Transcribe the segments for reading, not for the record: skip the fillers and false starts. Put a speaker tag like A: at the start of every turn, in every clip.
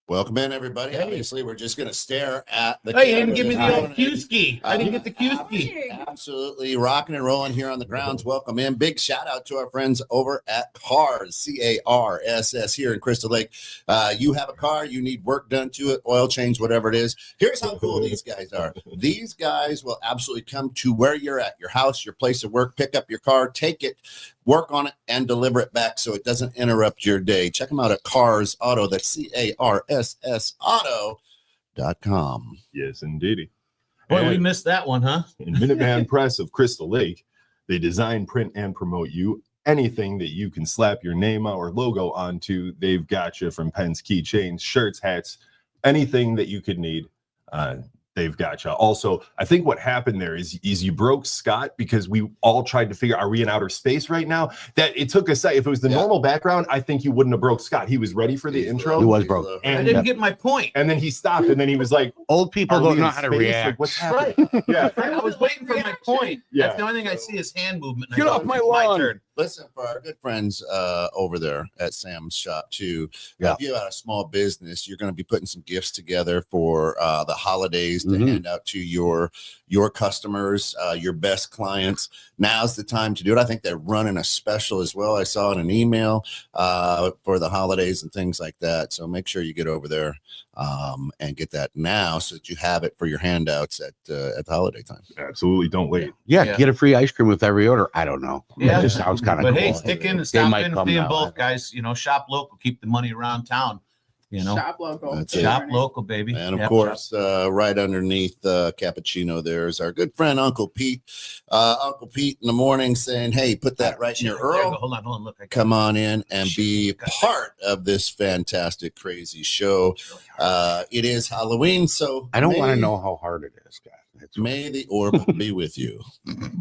A: Welcome in, everybody.
B: Hey.
A: Obviously, we're just going to stare at the
B: Hey, you didn't
A: cameras
B: give me
A: and
B: the old cue ski. I didn't get the cue ski.
A: Absolutely rocking and rolling here on the grounds. Welcome in. Big shout out to our friends over at Cars, CARSS here in Crystal Lake. You have a car, you need work done to it, oil change, whatever it is. Here's how cool these guys are. These guys will absolutely come to where you're at, your house, your place of work, pick up your car, take it, work on it, and deliver it back so it doesn't interrupt your day. Check them out at Cars Auto. That's CARSS Auto.com.
C: Yes, indeed.
B: Boy,
C: And
B: we missed that one, huh?
C: in Minuteman Press of Crystal Lake, they design, print, and promote you. Anything that you can slap your name or logo onto, they've got you, from pens, keychains, shirts, hats, anything that you could need. They've got you. Also, I think what happened there is you broke Scott because we all tried to figure, are we in outer space right now? That it took a second. If it was the normal background, I think you wouldn't have broke Scott. He was ready for the intro.
D: He was broke.
B: I
C: And,
B: didn't get my point.
C: and then he stopped, and then he was like,
D: Old people
C: "Are
D: don't
C: we
D: know
C: in
D: how to
C: space?
D: react.
C: Like, what's happening?" Yeah.
B: I was waiting for my point.
C: Yeah.
B: That's the only thing I see is hand movement.
D: Get off my lawn.
B: turn.
A: Listen, for our good friends over there at Sam's shop too,
D: Yeah.
A: if you have a small business, you're going to be putting some gifts together for the holidays to
D: Mhm.
A: hand out to your customers, your best clients. Now's the time to do it. I think they're running a special as well. I saw in an email for the holidays and things like that. So make sure you get over there and get that now so that you have it for your handouts at the holiday time.
C: Absolutely, don't wait.
D: Yeah,
B: Yeah.
D: get a free ice cream with every order. I don't know.
B: Yeah.
D: It just sounds kind of
B: But
D: cool.
B: hey, stick in and
D: They
B: stop
D: might
B: in,
D: come
B: see them
D: now.
B: both, guys. You know, shop local, keep the money around town. You know,
E: Shop local.
A: That's it.
B: shop local, baby.
A: And of
B: Yep.
A: course, right underneath Cappuccino, there's our good friend Uncle Pete. Uncle Pete in the morning saying, "Hey, put that right in your
B: There you go.
A: Earl.
B: Hold on, look.
A: Come on in and be
B: Shit, got that.
A: part of this fantastic, crazy show." It is Halloween, so
D: I don't want to
A: may-
D: know how hard it is, guys. It's
A: May the orb be with you.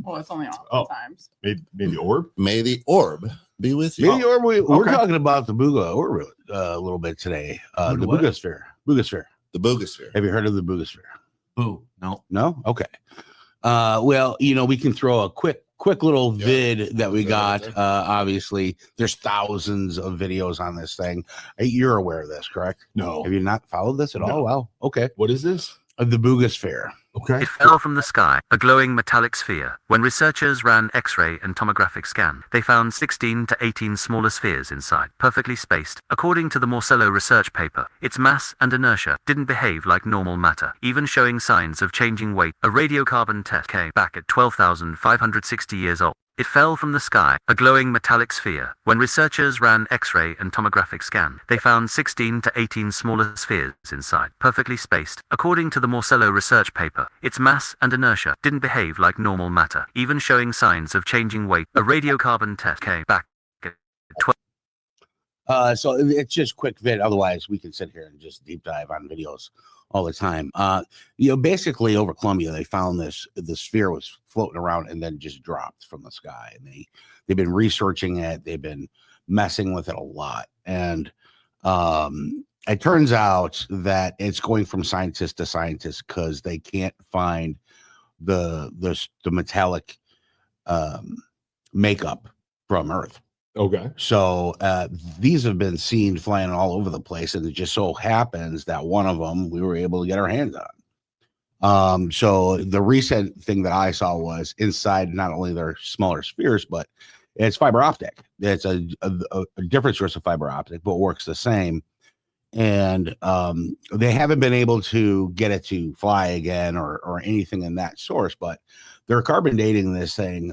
E: Well, it's only on
C: Oh.
E: times.
C: Maybe Orb.
A: May the orb be with you.
D: Maybe we're
C: okay.
D: talking about the Booga Orb a little bit today. The
B: What?
D: Boogosphere. Boogosphere.
A: The Boogosphere.
D: Have you heard of the Boogosphere?
B: Boo. No.
D: No? Okay. Well, we can throw a quick little
A: Yeah.
D: vid that we
A: Throw it
D: got.
A: there.
D: Obviously, there's thousands of videos on this thing. You're aware of this, correct?
C: No.
D: Have you not followed this at
C: No.
D: all? Well, okay.
C: What is this?
D: The Boogosphere.
C: Okay.
F: It fell from the sky, a glowing metallic sphere. When researchers ran X-ray and tomographic scan, they found 16 to 18 smaller spheres inside, perfectly spaced. According to the Morcello research paper, its mass and inertia didn't behave like normal matter, even showing signs of changing weight. A radiocarbon test came back at 12,560 years old. It fell from the sky, a glowing metallic sphere. When researchers ran X-ray and tomographic scan, they found 16 to 18 smaller spheres inside, perfectly spaced. According to the Morcello research paper, its mass and inertia didn't behave like normal matter, even showing signs of changing weight. A radiocarbon test came back at 12.
D: So it's just quick vid. Otherwise, we can sit here and just deep dive on videos all the time. Basically over Columbia, they found the sphere was floating around and then just dropped from the sky. And they've been researching it. They've been messing with it a lot. And it turns out that it's going from scientist to scientist because they can't find the metallic makeup from Earth.
C: Okay.
D: So these have been seen flying all over the place, and it just so happens that one of them we were able to get our hands on. So the recent thing that I saw was inside not only their smaller spheres, but it's fiber optic. It's a different source of fiber optic, but works the same. And they haven't been able to get it to fly again or anything in that source, but they're carbon dating this thing.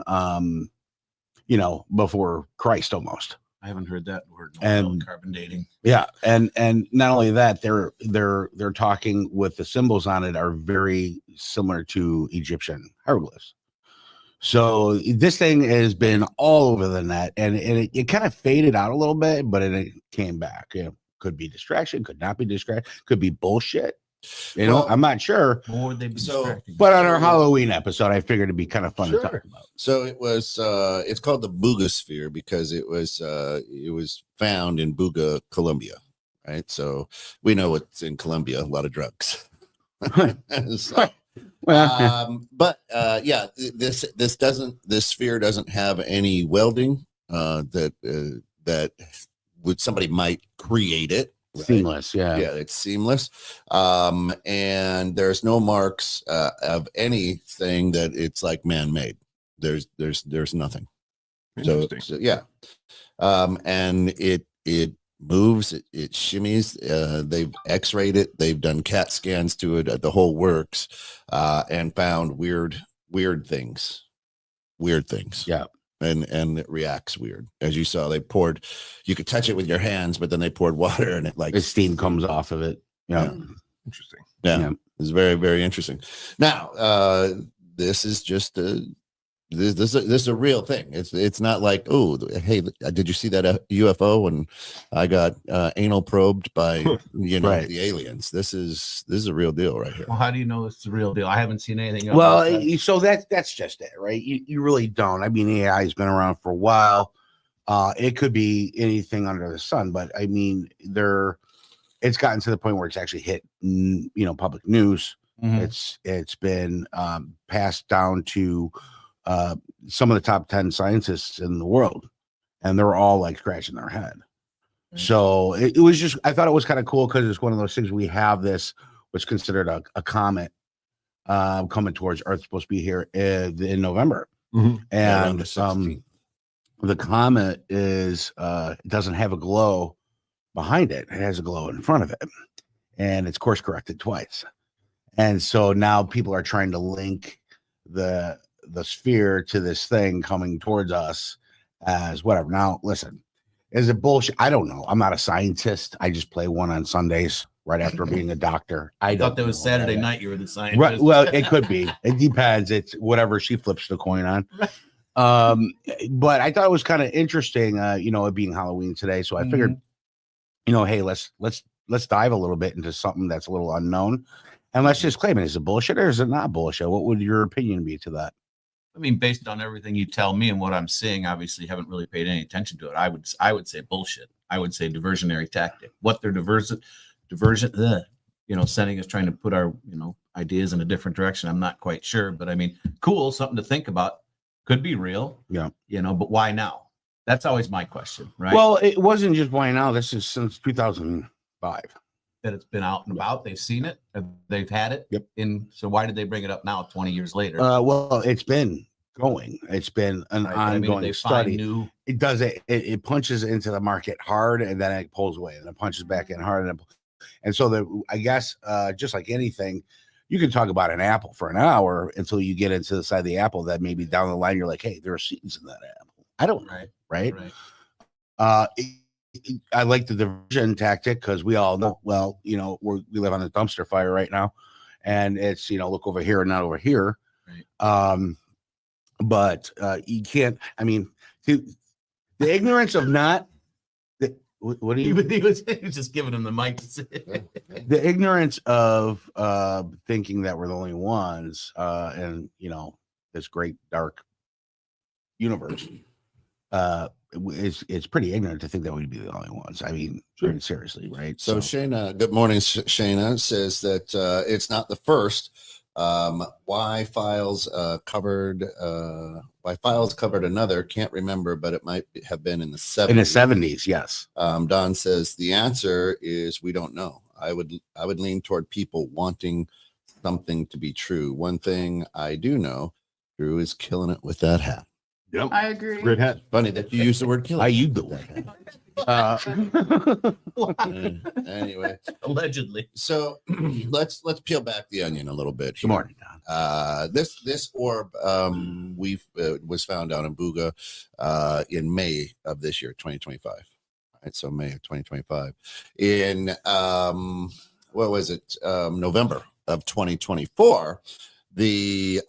D: Before Christ almost.
B: I haven't heard that word.
D: And-
B: Carbon dating.
D: Yeah, and not only that, they're talking with the symbols on it are very similar to Egyptian hieroglyphs. So this thing has been all over the net, and it kind of faded out a little bit, but it came back. Could be distraction, could not be distraction, could be bullshit.
A: Well,
D: I'm not sure.
B: Or would they be
A: So-
B: distracting?
D: But on our Halloween episode, I figured it'd be kind of fun to talk about.
A: So it was. It's called the Boogosphere because it was found in Buga, Colombia, right? So we know what's in Colombia. A lot of drugs. So, but this sphere doesn't have any welding that somebody might create it right?
D: Seamless. Yeah.
A: Yeah, it's seamless. And there's no marks of anything that it's like man-made. There's nothing. So,
C: Interesting.
A: so yeah. And it moves, it shimmies. They've x-rayed it, they've done CAT scans to it, the whole works, and found weird things.
D: Yeah.
A: And it reacts weird. As you saw, you could touch it with your hands, but then they poured water and it like
D: The steam comes off of it. Yeah.
C: Interesting.
A: Yeah. It's very, very interesting. Now, this is just this is a real thing. It's not like, oh, hey, did you see that UFO? And I got anal probed by
D: Right.
A: the aliens. This is a real deal right here.
B: Well, how do you know it's the real deal? I haven't seen anything else.
D: Well, so that's just it, right? You really don't. I mean, AI has been around for a while. It could be anything under the sun, but I mean, it's gotten to the point where it's actually hit, public news.
B: Mhm.
D: It's been passed down to some of the top 10 scientists in the world, and they're all like scratching their head. So it was just, I thought it was kind of cool because it's one of those things. We have this, what's considered a comet coming towards Earth, supposed to be here in November.
C: Mhm.
D: And
A: Around the 16th.
D: the comet doesn't have a glow behind it. It has a glow in front of it, and it's course corrected twice. And so now people are trying to link the sphere to this thing coming towards us as whatever. Now, listen, is it bullshit? I don't know. I'm not a scientist. I just play one on Sundays right after being a doctor. I
B: thought that was
D: know.
B: Saturday night. You were the scientist.
D: Right. Well, it could be. It depends. It's whatever she flips the coin on. But I thought it was kind of interesting, it being Halloween today. So I figured, hey, let's dive a little bit into something that's a little unknown. And let's just claim it. Is it bullshit or is it not bullshit? What would your opinion be to that?
B: I mean, based on everything you tell me and what I'm seeing, obviously haven't really paid any attention to it. I would say bullshit. I would say diversionary tactic. What they're sending us, trying to put our, ideas in a different direction. I'm not quite sure, but I mean, cool, something to think about. Could be real.
D: Yeah.
B: But why now? That's always my question, right?
D: Well, it wasn't just why now. This is since 2005.
B: That it's been out and about. They've seen it. They've had it.
D: Yep.
B: So why did they bring it up now, 20 years later?
D: Well, it's been going. It's been an ongoing study. It does it. It punches into the market hard, and then it pulls away, and it punches back in hard, and so I guess just like anything, you can talk about an apple for an hour until you get into the side of the apple that maybe down the line you're like, hey, there are seeds in that apple. I don't know, right? I like the diversion tactic because we all know, we live on a dumpster fire right now, and it's, look over here and not over here.
B: Right.
D: But you can't, I mean, the ignorance of not, what do you,
B: he was just giving him the mic to say.
D: the ignorance of thinking that we're the only ones in, this great dark universe. It's pretty ignorant to think that we'd be the only ones. I mean, seriously, right?
A: So Shayna, good morning. Shayna says that it's not the first. Why files covered another? Can't remember, but it might have been in the 70s.
D: In the 70s, yes.
A: Don says the answer is we don't know. I would lean toward people wanting something to be true. One thing I do know, Drew is killing it with that hat.
C: Yep.
E: I agree.
C: Great hat.
A: Funny that you use the word killing.
D: How you doing?
A: Anyway,
B: Allegedly.
A: so let's peel back the onion a little bit.
D: Good morning, Don.
A: This orb was found down in Buga in May of this year, 2025. Right, so May of 2025. In what was it? November of 2024. The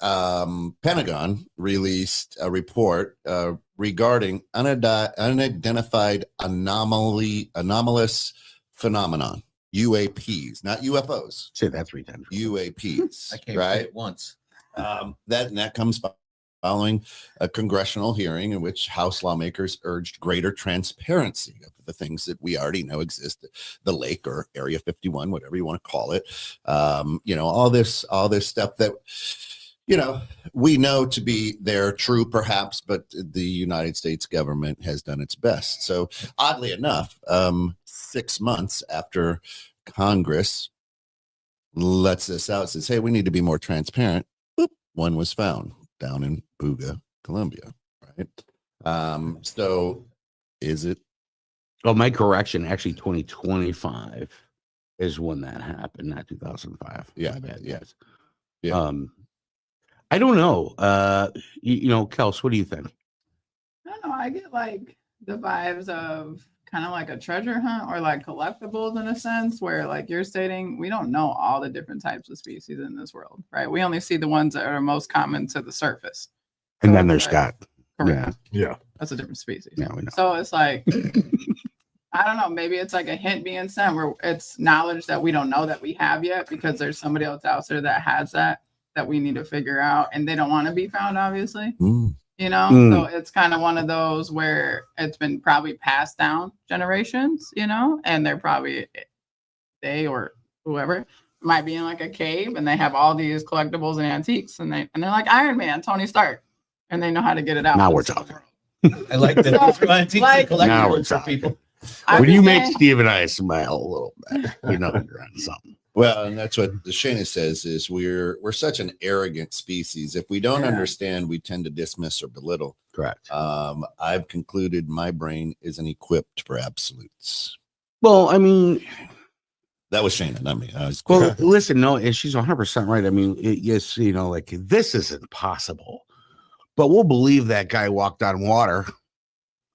A: Pentagon released a report regarding unidentified anomalous phenomenon, UAPs, not UFOs.
D: Say that 3 times.
A: UAPs,
B: I can't
A: right?
B: say it once.
A: That comes following a congressional hearing in which House lawmakers urged greater transparency of the things that we already know exist, the lake or Area 51, whatever you want to call it. All this stuff that, you know, we know to be they're true, perhaps, but the United States government has done its best. So, oddly enough, 6 months after Congress lets this out, says, "Hey, we need to be more transparent." Boop, one was found down in Buga, Colombia. Right. So, is it?
D: Oh, my correction. Actually, 2025 is when that happened, not 2005.
A: Yeah,
D: My bad,
A: yeah,
D: guys.
A: yeah.
D: I don't know. You know, Kels, what do you think?
E: I don't know. I get like the vibes of kind of like a treasure hunt or like collectibles in a sense, where like you're stating, we don't know all the different types of species in this world, right? We only see the ones that are most common to the surface.
D: And
E: So
D: then
E: it's
D: there's
E: like,
D: Scott.
E: correct.
C: Yeah.
E: That's a different species.
D: Yeah, we know.
E: So it's like, I don't know, maybe it's like a hint being sent where it's knowledge that we don't know that we have yet because there's somebody else out there that has that we need to figure out, and they don't want to be found, obviously. You know, so it's kind of one of those where it's been probably passed down generations, you know, and they're probably, they or whoever might be in like a cave and they have all these collectibles and antiques, and they're like Iron Man, Tony Stark, and they know how to get it out.
D: Now we're talking.
B: I like that.
E: So,
B: Antiques
E: like-
B: and
D: Now we're
B: collectibles for
D: talking.
B: people.
D: When you make
E: saying-
D: Steve and I smile a little bit, you know you're on something.
A: Well, and that's what Shayna says is we're such an arrogant species. If we don't
E: Yeah.
A: understand, we tend to dismiss or belittle.
D: Correct.
A: I've concluded my brain isn't equipped for absolutes.
D: Well, I mean,
A: That was Shayna, not me. I was
D: well, listen, no, and she's 100% right. I mean, yes, you know, like this isn't possible, but we'll believe that guy walked on water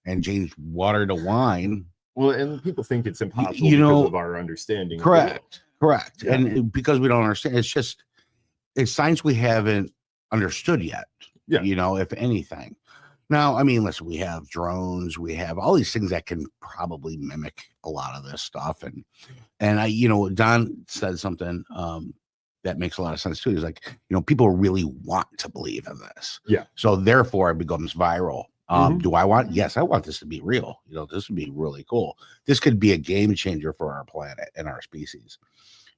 D: and changed water to wine.
C: Well, and people think it's impossible
D: you know,
C: because of our understanding. of the world.
D: Correct.
C: Yeah.
D: And because we don't understand, it's science we haven't understood yet.
C: Yeah.
D: You know, if anything. Now, I mean, listen, we have drones, we have all these things that can probably mimic a lot of this stuff. And I, you know, Don said something that makes a lot of sense too. He's like, you know, people really want to believe in this.
C: Yeah.
D: So therefore it becomes viral.
C: Mhm.
D: Do I want? Yes, I want this to be real. You know, this would be really cool. This could be a game changer for our planet and our species.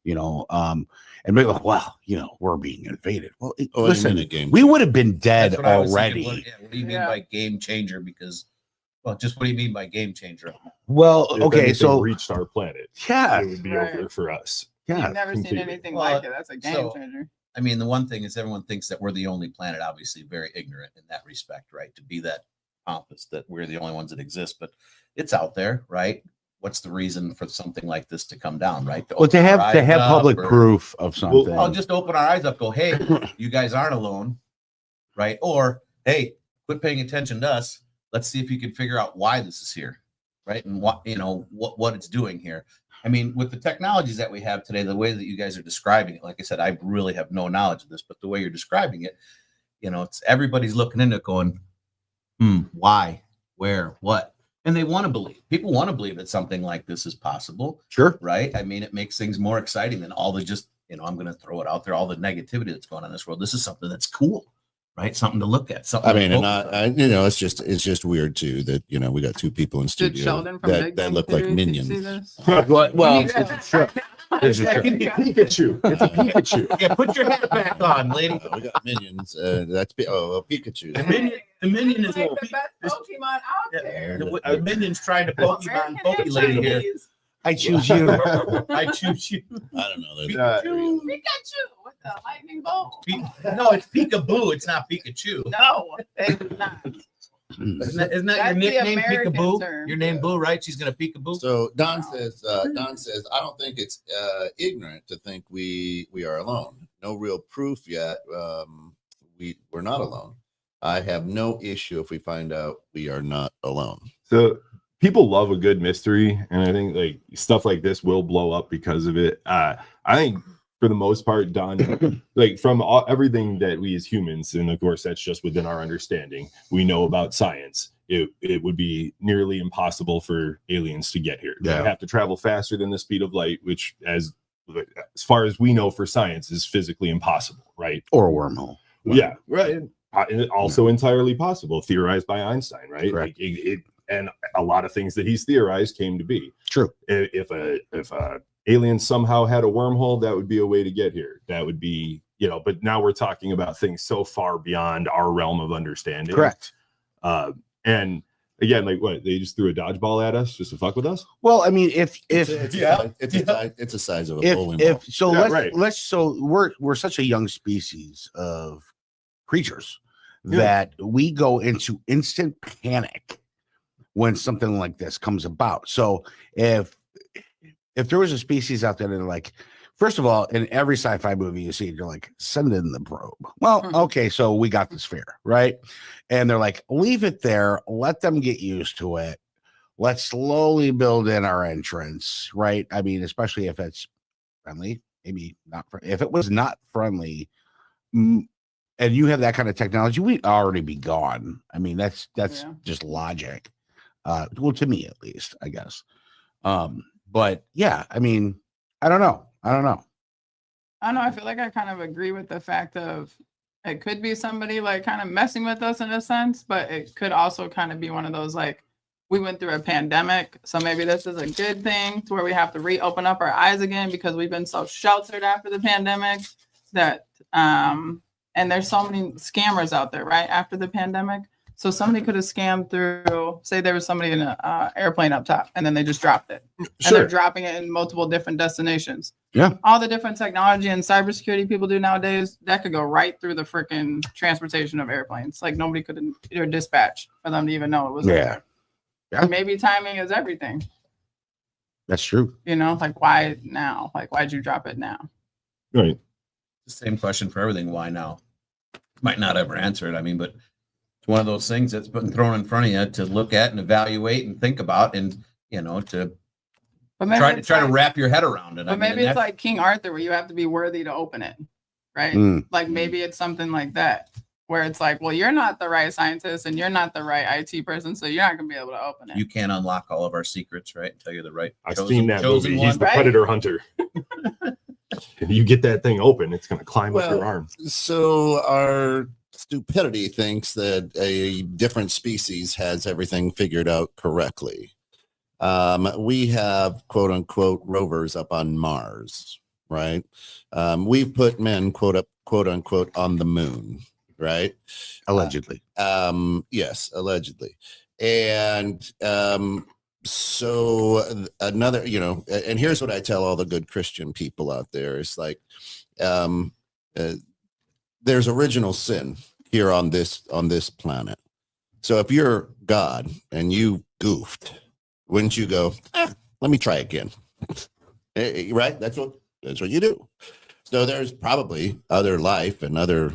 D: You know, and maybe like, well, you know, we're being invaded. Well, listen,
A: a game.
D: we would have been dead
B: That's what I was
D: already.
B: thinking. What do you mean
E: Yeah.
B: by game changer? Because, well, just what do you mean by game changer?
D: Well,
C: If
D: okay,
C: anything
D: so
C: reached our planet,
D: yeah,
C: it would be
E: Right.
C: over for us.
D: yeah,
E: You've never seen
C: completely.
E: anything
B: Well,
E: like it. That's a game
B: so-
E: changer.
B: I mean, the one thing is everyone thinks that we're the only planet, obviously very ignorant in that respect, right? To be that pompous that we're the only ones that exist, but it's out there, right? What's the reason for something like this to come down, right?
D: well, to
B: open our
D: have
B: eyes up
D: public
B: or-
D: proof of something.
B: I'll just open our eyes up, go, hey, you guys aren't alone, right? Or, hey, quit paying attention to us. Let's see if you can figure out why this is here, right? And what, you know, what it's doing here. I mean, with the technologies that we have today, the way that you guys are describing it, like I said, I really have no knowledge of this, but the way you're describing it, you know, it's everybody's looking into it going, why, where, what? And they want to believe. People want to believe that something like this is possible,
D: Sure.
B: right? I mean, it makes things more exciting than all the just, you know, I'm going to throw it out there, all the negativity that's going on in this world. This is something that's cool, right? Something to look at. Something
A: I mean,
B: to
A: and
B: focus on.
A: I, you know, it's just weird too that, you know, we got two people in
E: Did
A: studio
E: Sheldon from
A: that,
E: Big
A: that
E: Bang
A: look like
E: Theory, did you see
A: minions.
E: this?
D: Well,
E: You need to-
D: sure. This is true.
C: Pikachu. It's a Pikachu.
B: Yeah, put your hat back on, lady.
A: We got minions. That's Pikachu.
B: The minion is
E: Like the best Pokemon out
B: Yeah,
E: there.
B: the minion's trying to Pokemon
E: American
B: Poke
E: and
B: lady here.
E: Chinese.
D: I choose you.
B: I choose you.
A: I don't know.
C: Pikachu.
E: Pikachu with the lightning bolt.
B: No, it's Peekaboo. It's not Pikachu.
E: No, it's not.
B: Isn't that your
E: That's the
B: nickname,
E: American
B: Peekaboo?
E: term.
B: Your name Boo, right? She's gonna Peekaboo.
A: So Don says, I don't think it's ignorant to think we are alone. No real proof yet. We're not alone. I have no issue if we find out we are not alone.
C: So people love a good mystery, and I think like stuff like this will blow up because of it. I think for the most part, Don, like from everything that we as humans, and of course that's just within our understanding, we know about science. It would be nearly impossible for aliens to get here.
D: Yeah.
C: They have to travel faster than the speed of light, which as far as we know for science is physically impossible, right?
D: Or a wormhole.
C: Yeah, right. And also entirely possible, theorized by Einstein, right?
D: Correct.
C: Like and a lot of things that he's theorized came to be.
D: True.
C: If a alien somehow had a wormhole, that would be a way to get here. That would be but now we're talking about things so far beyond our realm of understanding.
D: Correct.
C: And again, like what, they just threw a dodgeball at us just to fuck with us?
D: Well, I mean, if
A: It's a size of a bowling ball.
D: so
C: Yeah,
D: let's we're such a young species of creatures
C: Yeah.
D: that we go into instant panic when something like this comes about. So if there was a species out there that are like, first of all, in every sci-fi movie you see, you're like, send in the probe. Well, okay, so we got the sphere, right? And they're like, leave it there, let them get used to it. Let's slowly build in our entrance, right? I mean, especially if it's friendly, maybe not. If it was not friendly, and you have that kind of technology, we'd already be gone. I mean, that's just logic. Well, to me at least, I guess. But yeah, I mean, I don't know.
E: I don't know. I feel like I kind of agree with the fact of it could be somebody like kind of messing with us in a sense, but it could also kind of be one of those like we went through a pandemic, so maybe this is a good thing to where we have to reopen up our eyes again because we've been so sheltered after the pandemic that and there's so many scammers out there, right? After the pandemic. So somebody could have scammed through, say there was somebody in an airplane up top and then they just dropped it. And they're dropping it in multiple different destinations.
D: Yeah.
E: All the different technology and cybersecurity people do nowadays, that could go right through the freaking transportation of airplanes. Like nobody could either dispatch for them to even know it was there.
D: Yeah.
E: And maybe timing is everything.
D: That's true.
E: Like why now? Like why'd you drop it now?
C: Right.
B: The same question for everything. Why now? Might not ever answer it. I mean, but it's one of those things that's been thrown in front of you to look at and evaluate and think about, and to try to wrap your head around it.
E: But maybe it's like King Arthur, where you have to be worthy to open it, right? Like maybe it's something like that, where it's like, well, you're not the right scientist and you're not the right IT person, so you're not gonna be able to open it.
B: You can't unlock all of our secrets, right? Until you're the right.
C: I've seen that movie.
B: One.
C: He's the predator hunter. If you get that thing open, it's going to climb up your arm.
A: So our stupidity thinks that a different species has everything figured out correctly. We have quote unquote rovers up on Mars, right? We've put men quote unquote on the moon, right?
D: Allegedly.
A: Yes, allegedly. And so another, and here's what I tell all the good Christian people out there. It's like there's original sin here on this planet. So if you're God and you goofed, wouldn't you go, let me try again? Right? That's what you do. So there's probably other life and other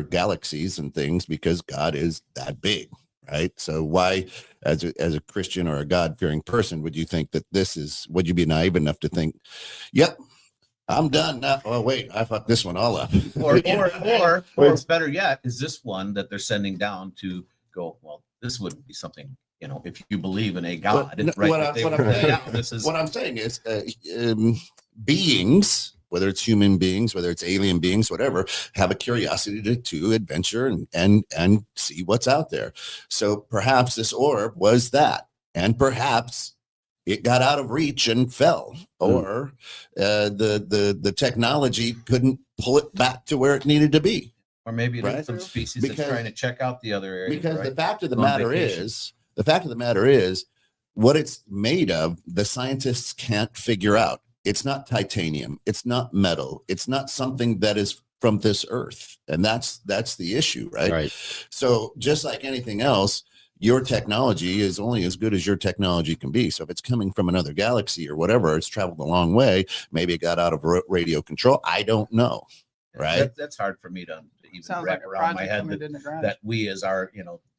A: galaxies and things because God is that big. Right. So why, as a Christian or a God-fearing person, would you think that would you be naive enough to think, yep, I'm done now. Oh, wait, I fucked this one all up.
B: Or better yet, is this one that they're sending down to go, well, this wouldn't be something, if you believe in a God, right?
A: What I'm saying is beings, whether it's human beings, whether it's alien beings, whatever, have a curiosity to adventure and see what's out there. So perhaps this orb was that, and perhaps it got out of reach and fell, or the technology couldn't pull it back to where it needed to be.
B: Or maybe it's some species that's trying to check out the other area.
A: Because the fact of the matter is, what it's made of, the scientists can't figure out. It's not titanium. It's not metal. It's not something that is from this earth. And that's the issue, right?
D: Right.
A: So just like anything else, your technology is only as good as your technology can be. So if it's coming from another galaxy or whatever, it's traveled a long way. Maybe it got out of radio control. I don't know. Right.
B: That's hard for me to even wrap around my head that we as our,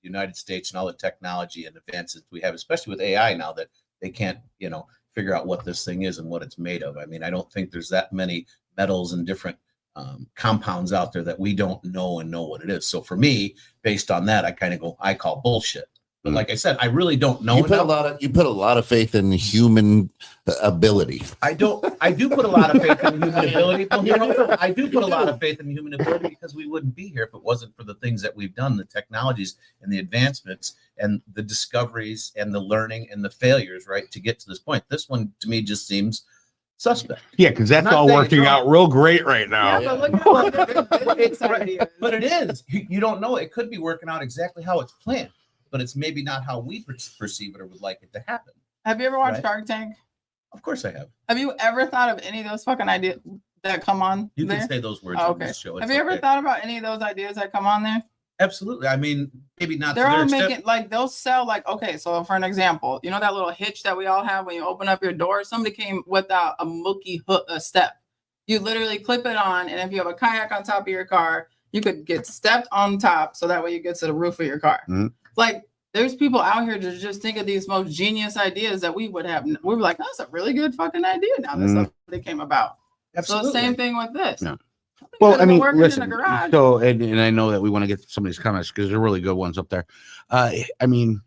B: United States and all the technology and advances we have, especially with AI now, that they can't, figure out what this thing is and what it's made of. I mean, I don't think there's that many metals and different compounds out there that we don't know what it is. So for me, based on that, I call bullshit. But like I said, I really don't know.
A: You put a lot of faith in human ability.
B: I do put a lot of faith in human ability. I do put a lot of faith in human ability because we wouldn't be here if it wasn't for the things that we've done, the technologies and the advancements and the discoveries and the learning and the failures, right, to get to this point. This one to me just seems suspect.
D: Yeah, because that's
B: Not
D: all
B: saying
D: working
B: it's
D: out real great right now.
E: Yeah, but look at all the business ideas.
B: But it is. You don't know. It could be working out exactly how it's planned, but it's maybe not how we perceive it or would like it to happen.
E: Have you ever watched
B: Right.
E: Shark Tank?
B: Of course I have.
E: Have you ever thought of any of those fucking ideas that come on
B: You
E: there?
B: can say those words
E: Oh,
B: on
E: okay.
B: this show.
E: Have
B: It's
E: you ever
B: okay.
E: thought about any of those ideas that come on there?
B: Absolutely. I mean, maybe not.
E: They're
B: to their
E: all
B: extent.
E: making like they'll sell like okay. So for an example, you know that little hitch that we all have when you open up your door. Somebody came with a mookie hook, a step. You literally clip it on, and if you have a kayak on top of your car, you could get stepped on top, so that way you get to the roof of your car.
D: Mhm.
E: Like there's people out here to just think of these most genius ideas that we would have. We were like, that's a really good fucking idea. Now that something came about.
B: Absolutely.
E: So same thing with this.
D: Yeah.
E: Somebody
D: Well,
E: could've
D: I
E: been
D: mean,
E: working
D: listen.
E: in a garage.
D: So, and I know that we want to get to some of these comments because they're really good ones up there. I mean,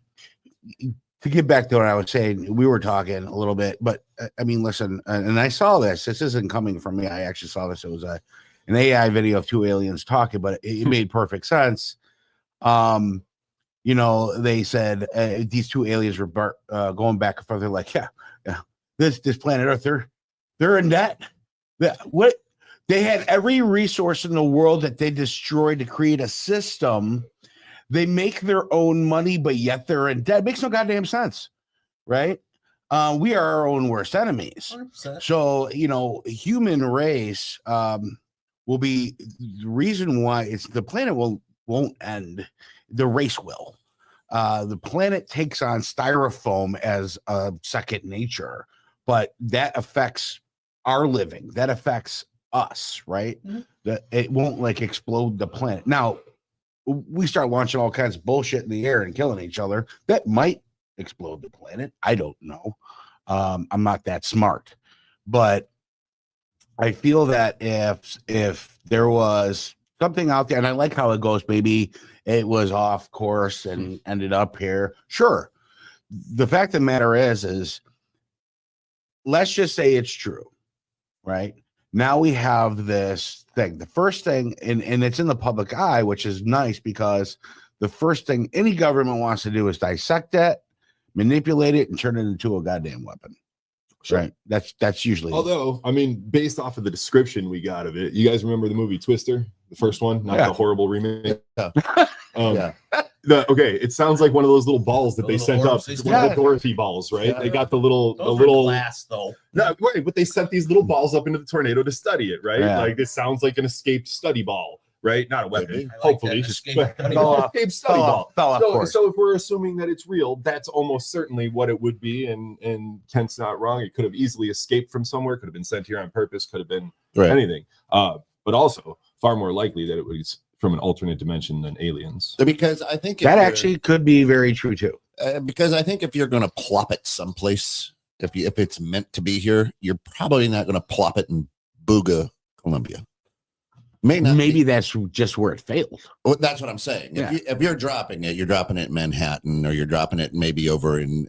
D: to get back to what I was saying, we were talking a little bit, but I mean, listen, and I saw this. This isn't coming from me. I actually saw this. It was an AI video of two aliens talking, but it made perfect sense. You know, they said these two aliens were going back and forth. They're like, yeah, this planet Earth, they're in debt. What? They had every resource in the world that they destroyed to create a system. They make their own money, but yet they're in debt. It makes no goddamn sense, right? We are our own worst enemies.
B: 100%.
D: So, you know, human race will be the reason why it's the planet won't end. The race will. The planet takes on styrofoam as a second nature, but that affects our living. That affects us, right?
B: Mhm.
D: That it won't like explode the planet. Now, we start launching all kinds of bullshit in the air and killing each other. That might explode the planet. I don't know. I'm not that smart, but I feel that if there was something out there, and I like how it goes, maybe it was off course and ended up here. Sure. The fact of the matter is let's just say it's true, right? Now we have this thing. The first thing, and it's in the public eye, which is nice because the first thing any government wants to do is dissect it, manipulate it, and turn it into a goddamn weapon.
C: Sure.
D: Right. That's usually.
C: Although, I mean, based off of the description we got of it, you guys remember the movie Twister, the first one, not the horrible remake.
A: Yeah.
C: Yeah. Okay, it sounds like one of those little balls that
B: The
C: they
B: little
C: sent
B: Orb
C: up,
B: Be With
C: one of
B: You.
C: the Dorothy balls, right?
A: Yeah.
C: They got the little,
B: Those were glass, though.
C: No, right, but they sent these little balls up into the tornado to study it, right?
D: Yeah.
C: Like this sounds like an escaped study ball, right? Not a weapon,
B: I like
C: hopefully.
B: that,
C: Just
B: escape study
C: no,
B: ball.
C: escape study ball.
D: Fell off course.
C: So if we're assuming that it's real, that's almost certainly what it would be. And Kent's not wrong. It could have easily escaped from somewhere, could have been sent here on purpose, could have been anything. But also far more likely that it was from an alternate dimension than aliens.
A: Because I think
D: That actually could be very true too.
A: because I think if you're going to plop it someplace, if it's meant to be here, you're probably not going to plop it in Buga, Colombia. May not.
D: Maybe that's just where it failed.
A: Well, that's what I'm saying.
D: Yeah.
A: If you're dropping it, you're dropping it in Manhattan, or you're dropping it maybe over in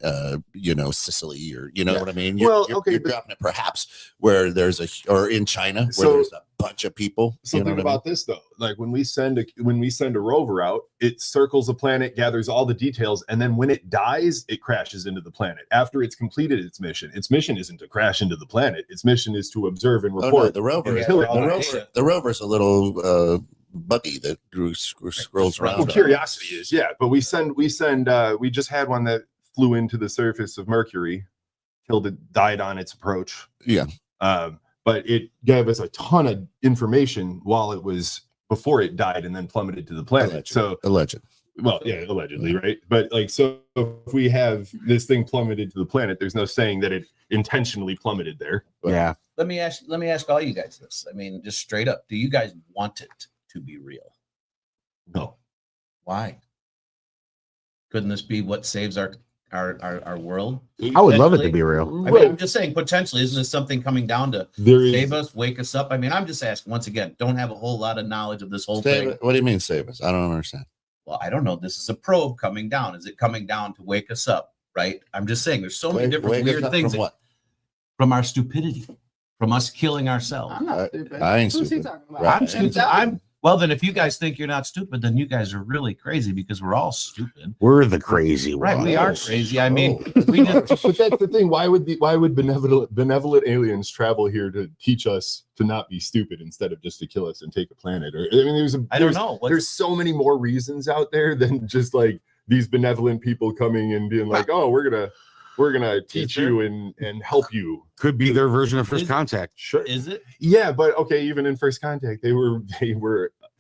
A: Sicily, or what I mean. You're dropping it perhaps where there's or in China where there's a bunch of people.
C: Something about this though, like when we send a rover out, it circles the planet, gathers all the details, and then when it dies, it crashes into the planet. After it's completed its mission isn't to crash into the planet. Its mission is to observe and report.
A: Oh, no, the rover. The rover's a little buggy that scrolls around.
C: Well, curiosity is, yeah, but we just had one that flew into the surface of Mercury, died on its approach.
A: Yeah.
C: But it gave us a ton of information before it died and then plummeted to the planet.
A: Alleged.
C: Well, yeah, allegedly, right? But so if we have this thing plummeted to the planet, there's no saying that it intentionally plummeted there.
D: Yeah.
B: Let me ask all you guys this. I mean, just straight up, do you guys want it to be real?
C: No.
B: Why? Couldn't this be what saves our world?
D: I would love it to be real.
B: I mean, I'm just saying, potentially, isn't this something coming down to save us, wake us up? I mean, I'm just asking once again, don't have a whole lot of knowledge of this whole thing.
A: What do you mean save us? I don't understand.
B: Well, I don't know. This is a probe coming down. Is it coming down to wake us up? Right? I'm just saying there's so many different weird things.
A: From what?
B: From our stupidity, from us killing ourselves.
E: I'm not stupid.
A: I ain't
E: Who's he
A: stupid.
E: talking about?
A: Right.
B: I'm stupid. Well, then if you guys think you're not stupid, then you guys are really crazy because we're all stupid.
D: We're the crazy
B: Right,
D: ones.
B: we are crazy. I mean, we just,
C: But that's the thing. Why would benevolent aliens travel here to teach us to not be stupid instead of just to kill us and take a planet? Or I mean,
B: I don't know.
C: There's so many more reasons out there than just like these benevolent people coming and being like, oh, we're gonna teach you and help you.
D: Could be their version of First Contact.
C: Sure.
B: Is it?
C: Yeah, but okay, even in First Contact, they were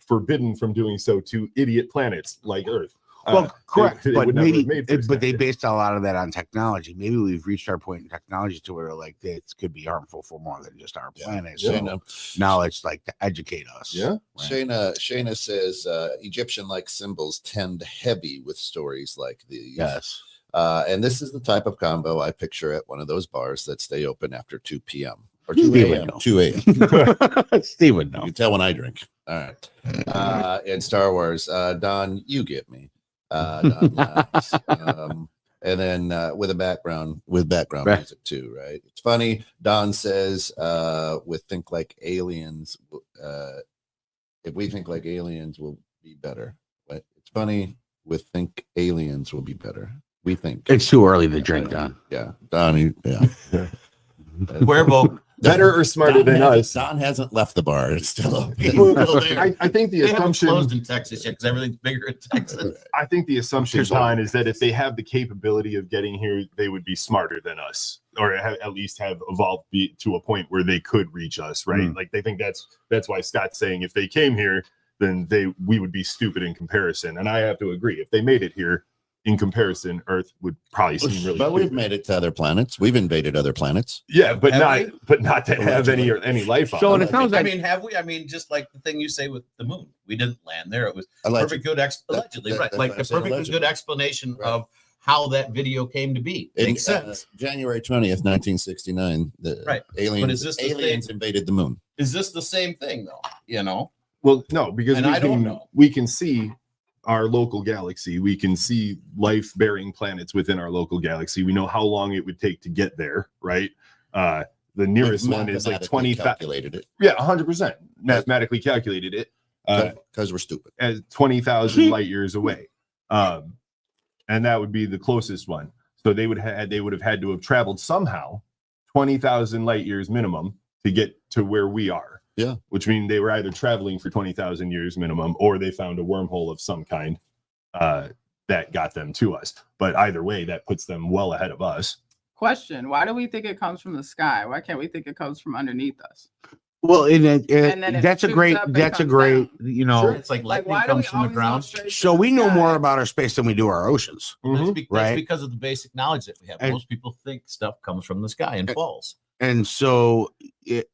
C: forbidden from doing so to idiot planets like Earth.
D: Well, correct,
C: they
D: but
C: would never have
D: maybe,
C: made First
D: but they
C: Contact.
D: based a lot of that on technology. Maybe we've reached our point in technology to where like this could be harmful for more than just our planet. So now it's like to educate us.
C: Yeah.
A: Shayna says Egyptian-like symbols tend heavy with stories like these.
D: Yes.
A: And this is the type of combo I picture at one of those bars that stay open after 2 p.m. or 2
D: Steve would
A: a.m.
D: know.
A: 2 a.m.
D: Steve would
A: You
D: know.
A: can tell when I drink. All right. In Star Wars, Don, you get me. Don laughs. And then with background
D: Right.
A: music too, right? It's funny. Don says, with Think Like Aliens, if we think like aliens, we'll be better. But it's funny with Think Aliens will be better. We think
D: It's too early to drink, Don.
A: Yeah, Don. Yeah,
B: Cuervo.
C: Better or smarter than us.
A: Don hasn't left the bar. It's still open.
C: I think the
B: They haven't
C: assumption.
B: closed in Texas yet because everything's bigger in Texas.
C: I think the assumption,
D: Here's what-
C: Don, is that if they have the capability of getting here, they would be smarter than us, or at least have evolved to a point where they could reach us, right?
D: Mm.
C: Like they think that's why Scott's saying if they came here, then we would be stupid in comparison. And I have to agree. If they made it here, in comparison, Earth would probably seem really.
A: But we've
C: stupid.
A: made it to other planets. We've invaded other planets.
C: Yeah, but
B: Have
C: not to have any life on.
D: So,
C: it.
D: and it sounds
B: I
D: like
B: mean, have we? I mean, just like the thing you say with the moon, we didn't land there. It was
A: Allegedly.
B: perfect, good allegedly,
A: that-
B: right?
A: that's
B: Like
A: what
B: a
A: I said,
B: perfect and
A: allegedly.
B: good explanation
A: Right.
B: of how that video came to be. Makes sense.
A: January 20th, 1969. The
B: Right.
A: aliens,
B: But is this the
A: aliens invaded the moon.
B: Is this the same thing though? You know,
C: Well, no, because
B: And I don't know.
C: we can see our local galaxy. We can see life-bearing planets within our local galaxy. We know how long it would take to get there, right? The nearest one is like 20,000.
A: Calculated it
C: Yeah, 100%. Mathematically calculated it
A: because we're stupid.
C: as 20,000 light years away. And that would be the closest one. So they would have had to have traveled somehow 20,000 light years minimum to get to where we are.
A: Yeah.
C: Which means they were either traveling for 20,000 years minimum or they found a wormhole of some kind that got them to us. But either way, that puts them well ahead of us.
E: Question: why do we think it comes from the sky? Why can't we think it comes from underneath us?
D: well,
E: And then it
D: that's a
E: shoots
D: great
E: up and
D: that's a
E: comes
D: great
E: down.
D: you know.
C: Sure.
B: it's like
E: Like,
B: lightning
E: why do we
B: comes from the
E: always go
B: ground.
E: straight to
D: So
E: the
D: we know
E: sky?
D: more about our space than we do our oceans.
C: Mhm.
D: Right.
B: That's because of the basic knowledge that we have.
D: And-
B: Most people think stuff comes from the sky and falls.
D: And so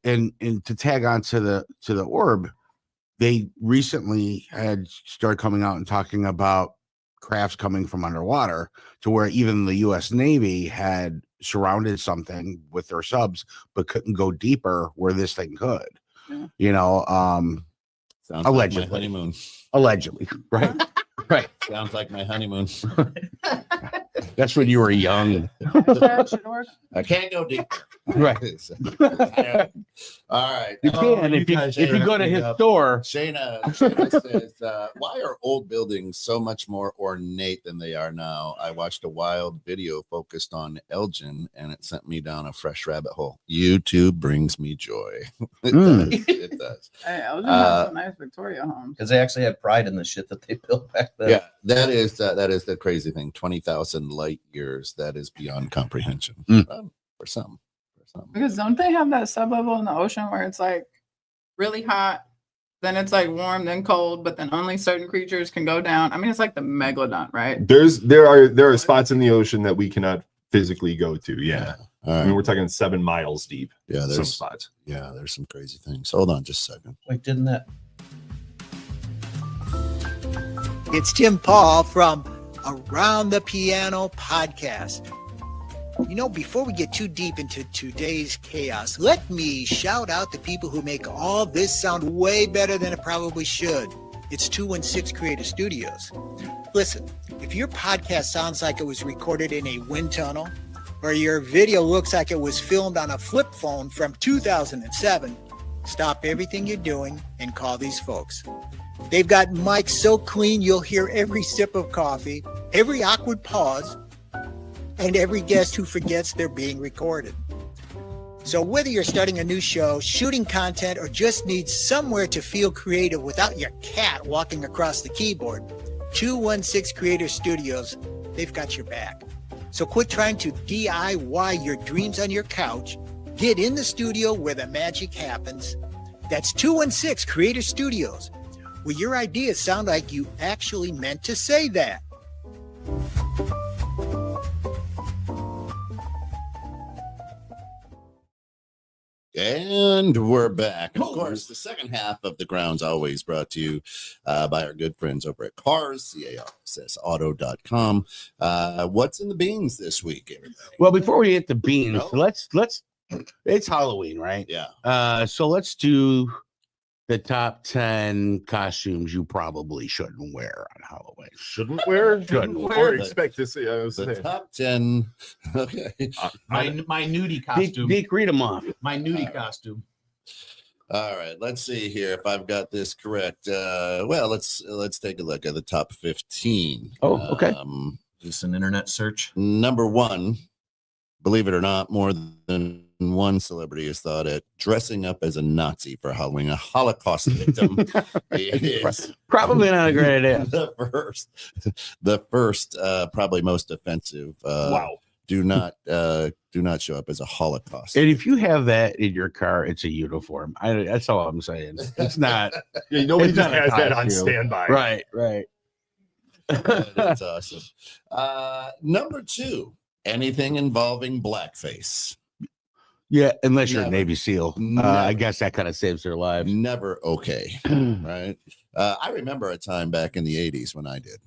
D: and to tag on to the orb, they recently had started coming out and talking about crafts coming from underwater to where even the US Navy had surrounded something with their subs but couldn't go deeper where this thing could.
E: Yeah.
D: You know,
A: Sounds
D: Allegedly.
A: like my honeymoon.
D: allegedly. Right. Right.
A: Sounds like my honeymoon.
D: That's when you were young.
E: Hashtag should work.
A: I can't go deep.
D: Right.
A: All right.
D: You can
B: you
D: if you
B: guys
D: if you
B: are
D: go to
B: acting
D: his
B: up.
D: store.
A: Shayna says, why are old buildings so much more ornate than they are now? I watched a wild video focused on Elgin and it sent me down a fresh rabbit hole. YouTube brings me joy. It
D: Mm.
A: does. It does.
E: Hey, Elgin has some nice Victoria homes.
B: Because they actually had pride in the shit that they built back then.
A: Yeah, that is the crazy thing. 20,000 light years. That is beyond comprehension.
D: Mm.
A: For some.
E: Because don't they have that sublevel in the ocean where it's like really hot, then it's like warm, then cold, but then only certain creatures can go down? I mean, it's like the megalodon, right?
C: There are spots in the ocean that we cannot physically go to. Yeah.
A: All
C: I
A: right.
C: mean, we're talking 7 miles deep.
A: Yeah,
C: Some
A: there's
C: spots.
A: some crazy things. Hold on just a second.
B: Wait, didn't that?
G: It's Tim Paul from Around the Piano podcast. You know, before we get too deep into today's chaos, let me shout out the people who make all this sound way better than it probably should. It's 216 Creative Studios. Listen, if your podcast sounds like it was recorded in a wind tunnel, or your video looks like it was filmed on a flip phone from 2007, Stop everything you're doing and call these folks. They've got mics so clean you'll hear every sip of coffee, every awkward pause, and every guest who forgets they're being recorded. So whether you're starting a new show, shooting content, or just need somewhere to feel creative without your cat walking across the keyboard, 216 Creator Studios, they've got your back. So quit trying to DIY your dreams on your couch. Get in the studio where the magic happens. That's 216 Creator Studios, where your ideas sound like you actually meant to say that.
A: And we're back. And of course, the second half of the grounds always brought to you by our good friends over at Cars, CARSSauto.com. What's in the beans this week, everybody?
D: Well, before we hit the beans,
A: No.
D: let's it's Halloween, right?
A: Yeah.
D: So let's do the top 10 costumes you probably shouldn't wear on Halloween.
C: Shouldn't wear?
D: Shouldn't
C: Or
A: wear.
C: expect to see. I was
A: The
C: saying.
A: top 10. Okay.
B: My nudie costume.
D: Deke, read them off.
B: My nudie costume.
A: All right. Let's see here if I've got this correct. Well, let's take a look at the top 15.
D: Oh, okay.
B: Just an internet search.
A: Number 1, believe it or not, more than one celebrity has thought at dressing up as a Nazi for Halloween, a Holocaust victim. It is
D: Probably not a great idea.
A: the first, probably most offensive.
C: Wow.
A: Do not show up as a Holocaust.
D: And if you have that in your car, it's a uniform. That's all I'm saying. It's not
C: Yeah, nobody
D: It's
C: just
D: not a
C: has that on
D: costume.
C: standby.
D: right.
A: That's awesome. Number 2, anything involving blackface.
D: Yeah, unless you're a
A: Never.
D: Navy SEAL. I
A: Never.
D: guess that kind of saves their lives.
A: Never okay, right? I remember a time back in the 80s when I did.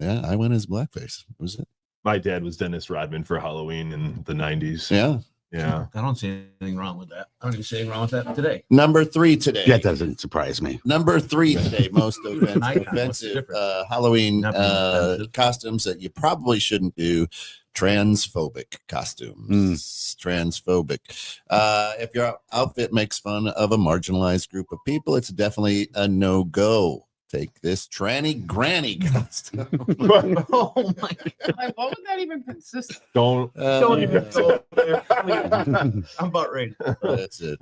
A: I went as blackface. Was it?
C: My dad was Dennis Rodman for Halloween in the 90s.
A: Yeah.
C: Yeah.
B: I don't see anything wrong with that. I don't even see anything wrong with that today.
A: Number 3 today.
D: That doesn't surprise me.
A: Number 3 today. Most
B: Icon. What's the
A: offensive
B: difference?
A: Halloween
B: Nothing offensive.
A: costumes that you probably shouldn't do. Transphobic costumes. Transphobic. If your outfit makes fun of a marginalized group of people, it's definitely a no-go. Take this tranny granny costume.
B: Oh my god.
E: Like, what would that even consist of?
C: Don't.
B: Don't even go there. I'm about ready.
A: That's it.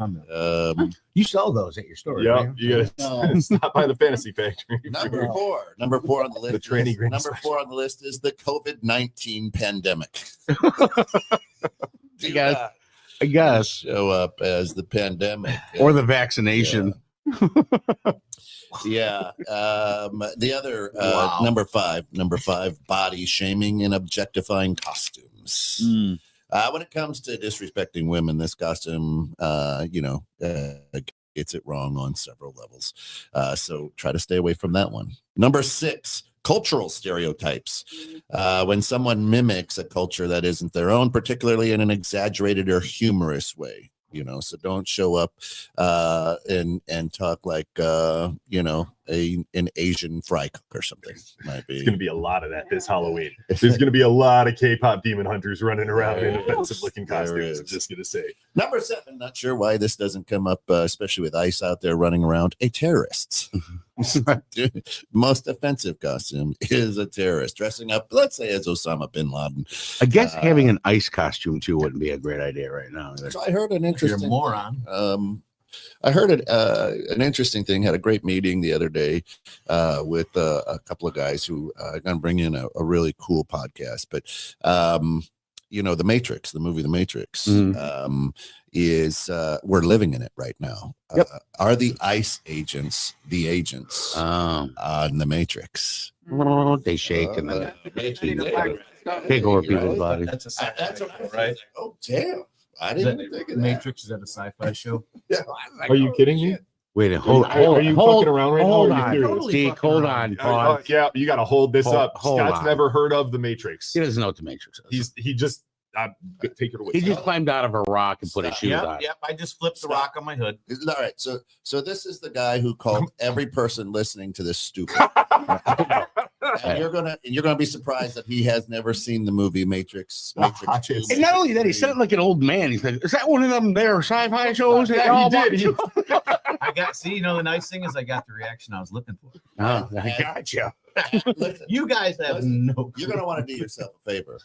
D: You sell those at your store.
C: Yeah,
D: right?
C: you gotta
A: No.
C: stop by the Fantasy Factory.
A: Number 4. Number 4 on the list.
C: The tranny
A: is,
C: granny
A: number 4 on the list is the COVID-19 pandemic. Do
D: guess.
A: not
D: I guess.
A: show up as the pandemic.
D: Or the vaccination.
A: Yeah. The other
B: Wow.
A: number five, body shaming and objectifying costumes. When it comes to disrespecting women, this costume, gets it wrong on several levels. So try to stay away from that one. Number 6, cultural stereotypes. When someone mimics a culture that isn't their own, particularly in an exaggerated or humorous way. So don't show up and talk like an Asian fry cook or something. Might
C: There's
A: be.
C: going to be a lot of that this Halloween. There's going to be a lot of K-pop demon hunters running around in offensive-looking
A: There
C: costumes. I'm
A: is.
C: just going to say.
A: Number 7, not sure why this doesn't come up, especially with ICE out there running around. A terrorist. Most offensive costume is a terrorist dressing up, let's say, as Osama bin Laden.
D: I guess having an ice costume too wouldn't be a great idea right now. either.
A: So I heard an
B: You're a
A: interesting.
B: moron.
A: I heard an interesting thing. Had a great meeting the other day with a couple of guys who are going to bring in a really cool podcast. But The Matrix, the movie The Matrix, is we're living in it right now.
D: Yep.
A: Are the ICE agents the agents on The Matrix?
D: They shake and then
A: There
D: take over
A: you go.
D: people's bodies.
B: That's a sci-fi
A: That's what I
B: show,
A: was
B: right?
A: like, oh damn! I
B: Is
A: didn't
B: that-
A: think of that.
B: Matrix, is that a sci-fi show?
A: Yeah, I was like,
C: Are you
A: oh,
C: kidding me?
A: shit.
D: Wait, hold
C: Are you
D: hold,
C: fucking around right now?
D: hold
C: Or are you
D: on.
C: serious?
B: Totally
D: Deke,
B: fucking
D: hold
B: around.
D: on. Pause.
C: Yeah, you got to hold this up.
D: Hold
C: Scott's
D: on.
C: never heard of the Matrix.
D: He doesn't know what the Matrix is.
C: He just take it away.
D: He just climbed out of a rock and put his shoes on.
B: Yep. I just flipped the rock on my hood.
A: All right, so this is the guy who called every person listening to this stupid. And you're gonna be surprised that he has never seen the movie Matrix 2.
D: And not only that, he said it like an old man. He's like, "Is that one of them there sci-fi shows?"
C: Yeah, he did.
B: I got, see, you know, the nice thing is I got the reaction I was looking for.
D: Oh, I gotcha.
A: Listen,
B: You guys have no
A: you're gonna want to do yourself a favor.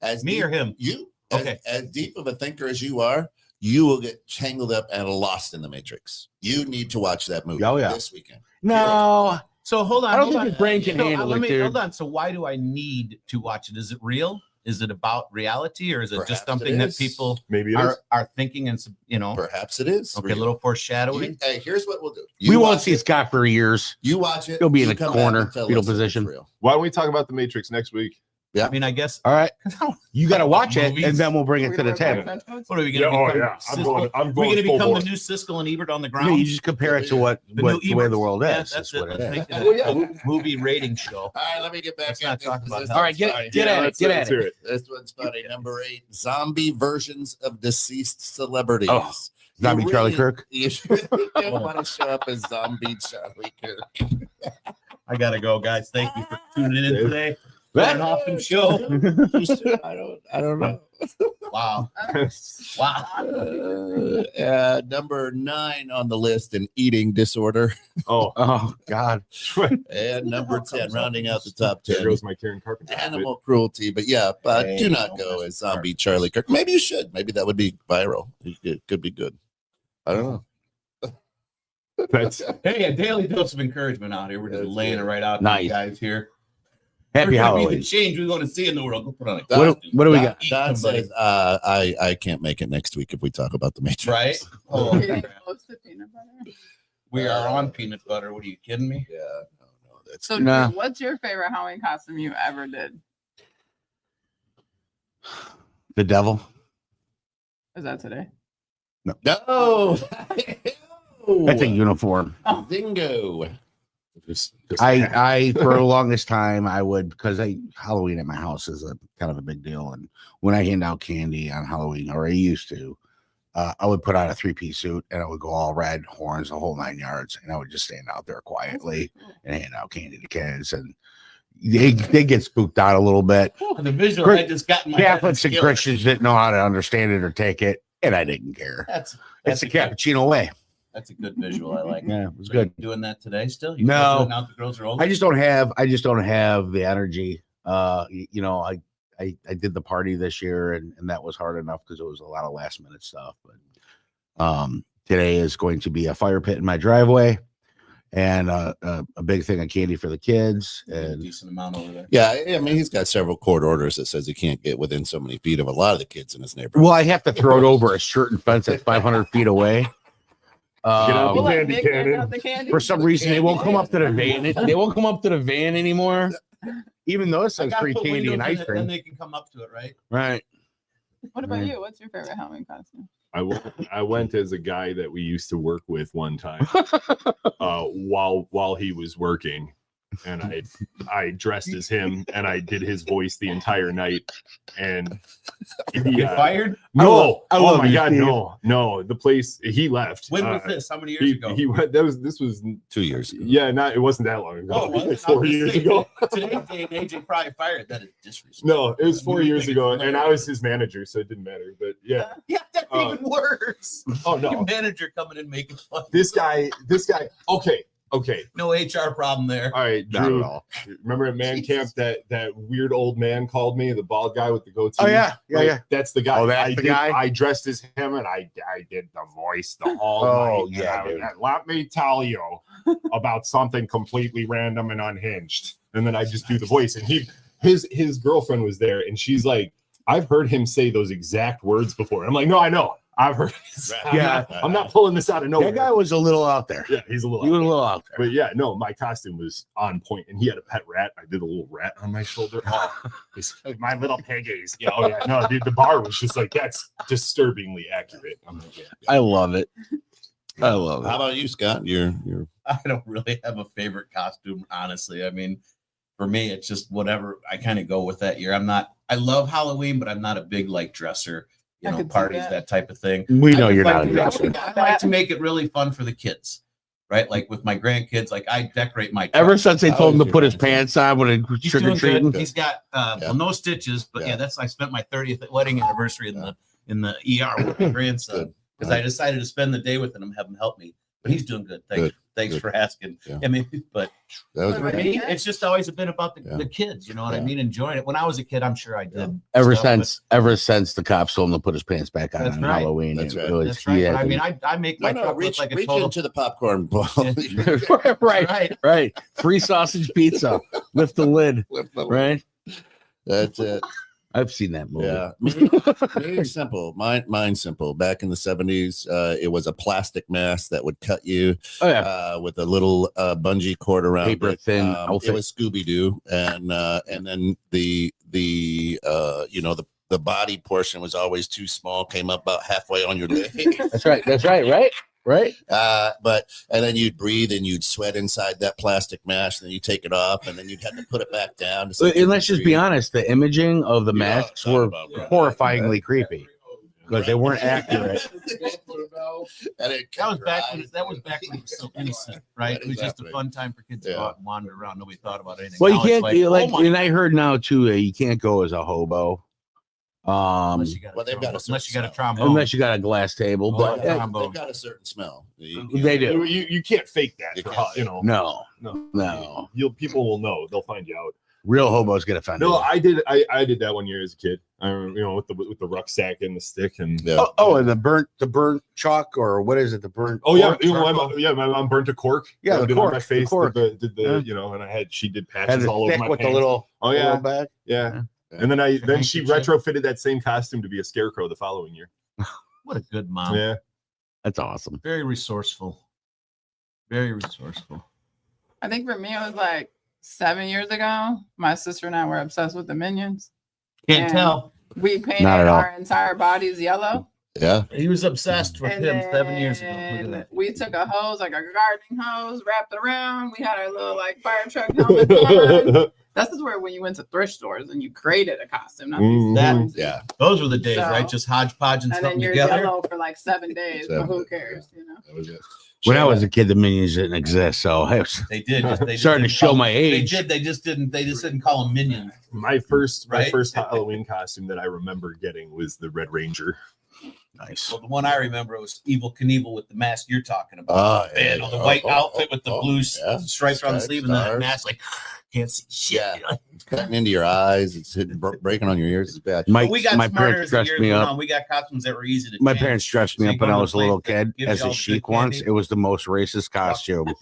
A: As
B: Me
A: deep,
B: or him?
A: You.
B: Okay.
A: As deep of a thinker as you are, you will get tangled up and lost in the Matrix. You need to watch that movie this weekend.
D: No,
B: So hold on.
D: I don't
B: hold
D: think
B: on.
D: your brain can handle
B: let
D: it,
B: me,
D: dude.
B: Hold on. So why do I need to watch it? Is it real? Is it about reality, or is it
A: Perhaps
B: just
A: it
B: something that
A: is.
B: people
C: Maybe it is.
B: are thinking and you know?
A: Perhaps it is.
B: Okay, a little foreshadowing.
A: Hey, here's what we'll do.
D: we
A: You
D: won't
A: watch
D: see
A: it.
D: Scott for years.
A: You watch it.
D: He'll be in
A: you
D: the
A: come back
D: corner,
A: and tell
D: fetal
A: us if it's
D: position.
A: real.
C: Why don't we talk about the Matrix next week?
A: Yeah.
B: I mean, I guess.
D: All right, you got to watch it,
B: Movies.
D: and then we'll bring it to the table.
B: What are we going to become?
C: I'm
B: Siskel?
C: going. I'm
B: We're
C: going
B: going to
C: full
B: become
C: bore.
B: the new Siskel and Ebert on the
D: No,
B: ground.
D: you just compare it to what
B: The
D: the
B: new
D: way
B: Ebert?
D: the world
B: Yeah,
D: is.
B: that's
D: That's
B: it.
D: what
B: Let's
D: it is.
B: make it
A: Oh, yeah.
B: a movie rating show.
A: All right, let me get back
B: Let's
A: at
B: not
A: this,
B: talk
A: 'cause
B: about
A: this
B: health.
D: All right,
A: one's
D: get
A: funny.
D: at it.
C: let's-
D: Get
C: let's
D: at
C: hear
D: it.
C: it.
A: This one's funny. Number 8, zombie versions of deceased celebrities.
D: Oh, Zombie
A: You
D: Charlie
A: really-
D: Kirk.
A: You don't want to show up as zombie Charlie Kirk.
B: I got to go, guys. Thank you for tuning in
C: Dave.
B: today. What an awesome show.
A: I don't know.
B: Wow. Wow.
A: Number 9 on the list, an eating disorder.
C: Oh,
D: Oh God.
A: And number 10, rounding out the top
C: there
A: 10,
C: goes my Karen Carpenter. outfit.
A: animal cruelty. But yeah,
B: Hey,
A: do not
B: don't
A: go
B: mess
A: as
B: with
A: zombie Charlie Kirk. Maybe you should. Maybe that would be viral. It could be good. I don't know.
C: That's
B: Hey, a daily dose of encouragement out here. We're just
A: That's
B: laying
A: good.
B: it right out to
D: Nice.
B: you guys here.
D: Happy
B: We're gonna be
D: Halloween.
B: the change we want to see in the world. Go put on a
A: What-
B: costume.
D: what do we
A: Don-
D: got?
B: Eat
A: Don
B: somebody.
A: says, I can't make it next week if we talk about the Matrix.
B: Right? Oh,
E: Getting close to peanut butter.
B: we are on peanut butter. What are you kidding me?
A: Yeah, no, that's
E: So,
D: Nah.
E: Drew, what's your favorite Halloween costume you ever did?
D: The devil.
E: Is that today?
A: no.
D: That's a uniform.
A: Dingo.
C: just
D: I for the longest time I would, because Halloween at my house is a kind of a big deal, and when I hand out candy on Halloween, or I used to, I would put on a 3-piece suit and I would go all red, horns, the whole 9 yards, and I would just stand out there quietly and hand out candy to kids, and they get spooked out a little bit.
B: The visual I just got in my head
D: Catholics
B: is
D: and
B: killer.
D: Christians didn't know how to understand it or take it, and I didn't care.
B: That's
D: It's the
B: a good,
D: cappuccino way.
B: that's a good visual. I like.
D: Yeah, it was
B: So
D: good.
B: you doing that today still? You
D: No.
B: still doing out the girls are older?
D: I just don't have the energy. You know, I did the party this year, and that was hard enough because it was a lot of last minute stuff. But today is going to be a fire pit in my driveway, and a big thing of candy for the kids.
B: a
D: And
B: decent amount over there.
A: Yeah, I mean, he's got several court orders that says he can't get within so many feet of a lot of the kids in his neighborhood.
D: well, I have to throw it over a certain fence that's 500 feet away.
C: out
E: We'll
C: the
E: let
C: candy
E: Nick hand
C: cannon.
E: out the candy.
D: For some reason, they won't come up to the van. They won't come up to the van anymore, even though it
B: I
D: says
B: gotta
D: free
B: put
D: candy and
B: windows in
D: ice
B: it, then
D: cream.
B: they can come up to it, right?
D: Right.
E: What about you? What's your favorite Halloween costume?
C: I went as a guy that we used to work with one time while he was working, and I dressed as him and I did his voice the entire night. And
B: You get fired?
C: no,
D: I
C: oh
D: love
C: my
D: you,
C: god,
D: Steve.
C: no, the place he left.
B: When was this? How many years ago?
C: He went. This was
A: 2 years ago.
C: yeah, it wasn't that long ago.
B: Oh,
C: Like
B: was it?
C: 4
B: I was
C: years
B: saying,
C: ago.
B: Today's day and age, they probably fired. That is disrespectful.
C: No, it was 4
B: You
C: years
B: think it's
C: ago, and I
B: hilarious.
C: was his manager, so it didn't matter. But yeah,
B: Yeah, that's
C: Oh.
B: even worse.
C: oh
B: Your
C: no,
B: manager coming in making fun.
C: this guy. Okay.
B: No HR problem there.
C: All right,
D: Not
C: Drew.
D: at all.
C: Remember at man
B: Jesus.
C: camp that weird old man called me, the bald guy with the goatee?
D: Oh yeah, yeah,
C: Right?
D: yeah.
C: That's the guy.
D: Oh, that's
C: I
D: the
C: did,
D: guy?
C: I dressed as him, and I did the voice the whole
D: Oh,
C: night.
D: yeah,
C: And
D: dude.
C: let me tell you about something completely random and unhinged. And then I just do the voice, and his girlfriend was there, and she's like, I've heard him say those exact words before. I'm like, no, I know. I've heard this.
D: Yeah.
C: I'm not pulling this out of nowhere.
D: That guy was a little out there.
C: Yeah, he's a little
D: He was a little out there.
C: but yeah, no, my costume was on point, and he had a pet rat. I did a little rat on my shoulder. Oh, he's like, my little piggies. Yeah, oh yeah, no, dude, the bar was just like that's disturbingly accurate. I'm like, yeah.
D: I love it. I love
A: How
D: it.
A: about you, Scott? You're
B: I don't really have a favorite costume, honestly. I mean, for me, it's just whatever I kind of go with that year. I love Halloween, but I'm not a big like dresser,
E: I could see
B: parties,
E: that.
B: that type of thing.
D: We
B: I
D: know
B: just
D: you're
B: like
D: not a
B: to
D: dresser.
B: make- I like to make it really fun for the kids. right? Like with my grandkids, like I decorate my truck.
D: Ever since they
A: How
D: told him
A: is
D: to
A: your
D: put his
A: grandson?
D: pants on when he
B: He's
D: trick or
B: doing
D: treating.
B: good. He's got well, no stitches, but
A: Yeah.
B: I spent my 30th wedding anniversary in the ER with my grandson because I decided to spend the day with him and have him help me. But he's doing good. Thanks
A: Good.
B: for asking.
A: Yeah.
B: I mean, but
A: That was
B: for me, it's just always been about the kids. You know what I
A: Yeah.
B: mean? Enjoying it. When I was a kid, I'm sure I did.
D: Ever
B: stuff,
D: since the cops told him to put his pants back on
B: That's
D: on
B: right.
D: Halloween.
A: That's
D: it
A: right.
D: was-
B: That's right.
D: he
B: But
D: had
B: I
D: to-
B: mean, I make my truck
A: reach,
B: look like a
A: reach
B: total.
A: into the popcorn bowl.
D: right. Free sausage pizza. Lift the lid. Right.
A: That's it.
D: I've seen that movie.
A: Yeah, very simple. Mine's simple. Back in the 70s, it was a plastic mask that would cut you
D: Oh yeah.
A: with a little bungee cord around
D: Paper
A: it.
D: thin
A: It
D: outfit.
A: was Scooby Doo, and then the body portion was always too small, came up about halfway on your leg.
D: That's right. Right.
A: And then you'd breathe and you'd sweat inside that plastic mask, and then you take it off, and then you'd have to put it back down.
D: And let's just be honest, the imaging of the masks were horrifyingly creepy because they weren't accurate.
A: And it
B: That was back when
A: eyes.
B: it was so innocent, right?
A: Right,
B: It was just a
A: exactly.
B: fun time for kids to go
A: Yeah.
B: out and wander around. Nobody thought about anything.
D: Well, you
B: Now it's
D: can't
B: oh my-
D: and I heard now too, you can't go as a hobo.
B: unless you got
A: Well, they've got a
B: unless you got a
A: certain
B: trombone.
D: Unless you got a glass table,
B: Oh,
D: but
B: yeah.
A: They've got a certain smell.
D: They do.
C: You can't fake that.
A: You
C: for
A: can't.
C: you know.
D: no.
C: People will know. They'll find you out.
D: Real hobos get offended.
C: No, I did. I did that one year as a kid. I remember, with the rucksack and the stick and.
A: Yeah.
D: And the burnt chalk, or what is it? The burnt.
C: Oh yeah,
D: cork?
C: my mom burnt a cork.
D: Yeah, the
C: Rubbed it on
D: cork,
C: my
D: the
C: face.
D: cork.
C: Did the
D: Yeah.
C: and she did
D: And
C: patches
D: the
C: all over
D: stick
C: my
D: with
C: pants.
D: the little.
C: Oh yeah,
D: little bag.
C: yeah.
A: Yeah.
C: And then she
B: handkerchief.
C: retrofitted that same costume to be a scarecrow the following year.
B: What a good mom.
C: Yeah.
D: That's awesome.
B: Very resourceful. Very resourceful.
E: I think for me, it was like 7 years ago. My sister and I were obsessed with the Minions.
B: Can't
E: And
B: tell.
E: We painted
D: Not at all.
E: our entire bodies yellow.
A: Yeah.
B: He was obsessed with
E: And
B: him 7 years ago. Look at
E: then
B: that.
E: we took a hose, like a gardening hose, wrapped it around. We had our little like fire truck helmet on. This is where when you went to thrift stores and you created a costume. Not these
C: Mhm.
E: things.
A: Yeah.
B: Those were the days,
E: So-
B: right? Just hodgepodge and
E: And then
B: something
E: you're
B: together.
E: yellow for like 7 days. But who cares, you know?
A: That was it.
D: When I was a kid, the Minions didn't exist, so I was
B: They did. They just
D: starting to
B: didn't
D: show
B: call-
D: my age.
B: They did. They just didn't call them minions.
C: My first
B: Right?
C: Halloween costume that I remember getting was the Red Ranger.
D: Nice.
B: Well, the one I remember was Evil Knievel with the mask you're talking about.
A: Oh,
B: Man,
A: yeah.
B: the white outfit with the blue
A: yeah.
B: stripes around the
A: Stripes,
B: sleeve and the
A: stars.
B: mask, like can't see shit.
A: Yeah.
B: You know?
A: It's cutting into your eyes. It's breaking on your ears. It's bad.
B: But we got
D: my
B: smarter
D: parents
B: as the
D: dressed
B: years
D: me
B: went
D: up.
B: on. We got costumes that were easy to
D: My
B: change.
D: parents dressed me
B: So
D: up
B: you
D: when
B: go
D: I
B: to
D: was a
B: place
D: little
B: that
D: kid
B: gives
D: as
B: you
D: a
B: all the
D: sheik
B: good
D: once.
B: candy.
D: It was the most racist costume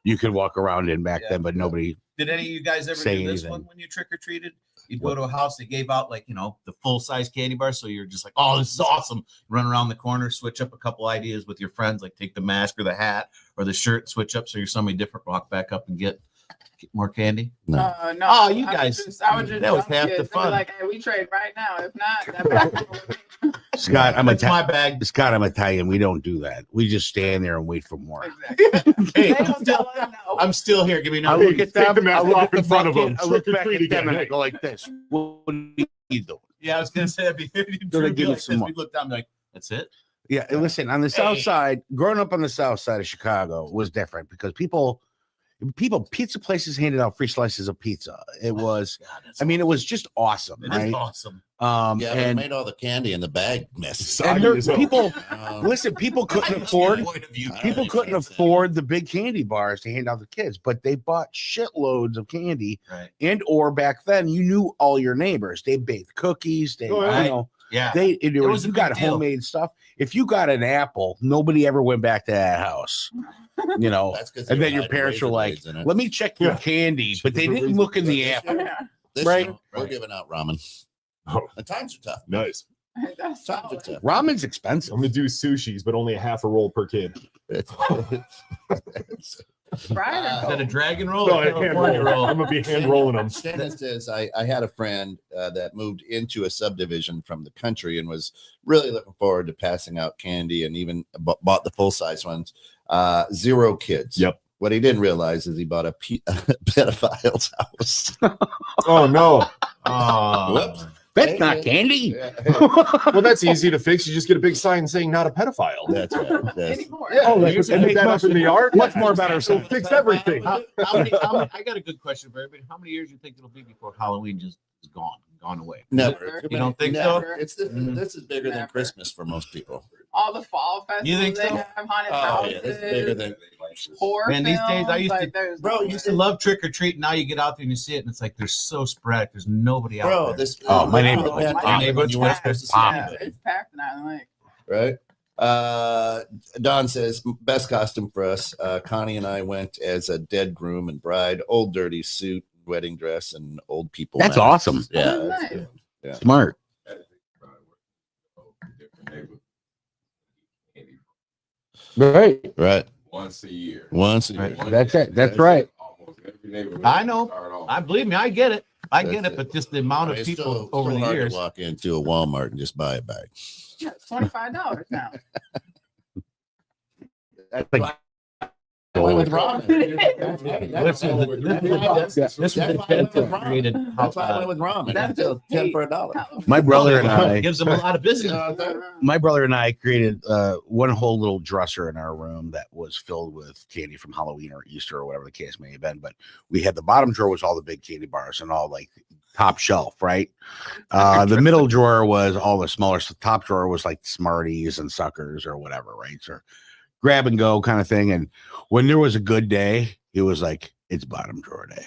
D: you could walk around in back
B: Yeah.
D: then, but nobody.
B: Did any of you guys ever
D: Say
B: do this
D: anything.
B: one when you trick or treated? You'd go to a house that gave out the full size candy bar. So you're just like, oh, this is awesome. Run around the corner, switch up a couple ideas with your friends, like take the mask or the hat or the shirt, switch up so you're somebody different, walk back up and get more candy.
A: No.
E: No.
B: Oh, you
E: I
B: guys-
E: was just
B: that was
E: dumb
B: half the
E: kids. They'd be
B: fun.
E: like, hey, we trade right now. If not, that back with me.
D: Scott, I'm
B: That's my bag.
D: Italian. We don't do that. We just stand there and wait for more.
E: Exactly.
B: Hey,
E: They don't tell us no.
B: I'm still here. Give me
D: I
B: another.
D: look at
C: Take the
D: them.
C: mask
D: I look
C: off
D: at the
C: in front of
D: bucket,
C: them.
D: I look
C: Trick or
D: back
C: treat
D: at them,
C: again.
D: and I go like this. What are you doing?
B: Yeah, I was gonna say I'd be
D: Gonna give me some more.
B: We look down, like that's it.
D: Yeah, and listen, on the south side, growing up on the south side of Chicago was different because people, pizza places handed out free slices of pizza. It was,
B: God, that's
D: I mean, it was just awesome,
B: It is
D: right?
B: awesome.
A: Yeah, but it
D: and
A: made all the candy in the bag mess.
C: Soggy
D: there,
C: as hell.
D: people,
A: Um,
D: listen, people couldn't afford,
B: Point of view.
D: people couldn't afford the big candy bars to hand out to kids, but they bought shitloads of candy,
B: Right.
D: or back then you knew all your neighbors. They baked cookies. They,
C: Oh, yeah.
D: you know,
B: Yeah.
D: it
B: was
D: was
B: a
D: you
B: big
D: got
B: deal.
D: homemade stuff. If you got an apple, nobody ever went back to that house. You know,
A: That's 'cause
D: and
A: they
D: then your
A: had
D: parents were
A: razor
D: like,
A: blades in it.
D: "Let me check your
C: Yeah.
D: candy," but they
C: Check the
D: didn't
C: razor
D: look in the
A: blades.
D: apple.
E: Yeah.
A: This
D: right?
A: year, we're
B: Right.
A: giving out ramen.
C: Oh,
A: The times are tough.
C: nice.
E: That's
A: Times are
E: solid.
A: tough.
D: Ramen's expensive.
C: I'm gonna do sushis, but only a half a roll per kid.
E: Fried or
B: Is that a
E: cold?
B: dragon roll
C: No,
B: or
C: hand
B: California
C: roll.
B: roll?
C: I'm gonna be hand rolling them.
A: Shannon says, I had a friend that moved into a subdivision from the country and was really looking forward to passing out candy and even bought the full size ones. 0 kids.
C: Yep.
A: What he didn't realize is he bought a pedophile's house.
C: Oh no!
B: Oh,
A: Whoops.
D: That's not candy.
A: Yeah.
C: Well, that's easy to fix. You just get a big sign saying not a pedophile.
A: That's right. That's,
E: Anymore.
C: Yeah,
D: Oh,
C: you can put that up in the yard.
D: much more better.
C: So fix everything.
B: How many, I got a good question for everybody. How many years do you think it'll be before Halloween just is gone away?
A: never.
B: You don't think
A: Never.
B: so?
A: It's this is bigger than
E: Never.
A: Christmas for most people.
E: All the fall festivals
B: You think
E: they
B: so?
E: have, haunted
A: Oh,
E: houses,
A: yeah, it's bigger than.
E: horror
B: Man, these days, I
E: films,
B: used to-
E: like, there's
B: Bro,
E: no
B: you used to
E: way.
B: love trick or treat. Now you get out there and you see it, and it's like they're so spread. There's nobody out
A: Bro,
B: there.
A: this.
D: Oh, my
A: neighborhood
D: neighborhood's
A: had
D: packed.
A: when you weren't supposed to see
D: Packed.
E: Yeah,
A: anybody,
E: it's packed in Island Lake.
A: right? Don says best costume for us. Connie and I went as a dead groom and bride, old dirty suit, wedding dress, and old people.
D: That's
A: masks.
D: awesome.
A: Yeah,
E: Oh,
A: that's
E: nice.
A: good. Yeah.
D: Smart. Right.
A: Right.
H: Once a year.
A: Once a year.
B: Right.
D: That's it. That's right.
H: Almost every neighborhood
B: I know.
H: start off.
B: I believe me, I get it. I get
A: That's
B: it, but just the amount of
A: It's
B: people
A: still
B: over the
A: hard
B: years.
A: to walk into a Walmart and just buy a bag.
E: Yeah, it's $25 now.
A: That's
D: Like-
A: why I went with ramen.
B: This was the tent that created.
A: That's why I went with ramen. That's still 10 for $1.
D: My brother and I,
B: gives them a lot of business.
D: my brother and I created one whole little dresser in our room that was filled with candy from Halloween or Easter or whatever the case may have been. But we had the bottom drawer was all the big candy bars and all like top shelf, right? The middle drawer was all the smaller. The top drawer was like Smarties and Suckers or whatever, right? So grab and go kind of thing. And when there was a good day, it was like it's bottom drawer day.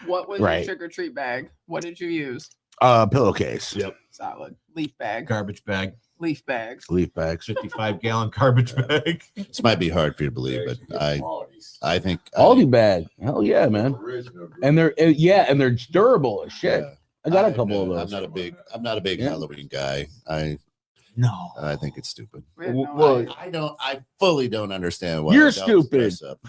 E: What was
D: Right.
E: your trick or treat bag? What did you use?
D: Pillowcase.
C: Yep.
E: Solid. Leaf bag.
B: Garbage bag,
E: Leaf bags.
D: Leaf bags.
B: 55-gallon garbage bag.
A: This might be hard for you to believe, but I think
D: Aldi bag. Hell yeah, man. And they're and they're durable as shit.
A: Yeah.
D: I got a couple of
A: I'm
D: those.
A: not a big
D: Yeah.
A: Halloween guy.
B: No.
A: I think it's stupid.
E: We had no
C: Well,
E: idea.
A: I fully don't understand why
D: You're
A: adults
D: stupid.
A: dress up.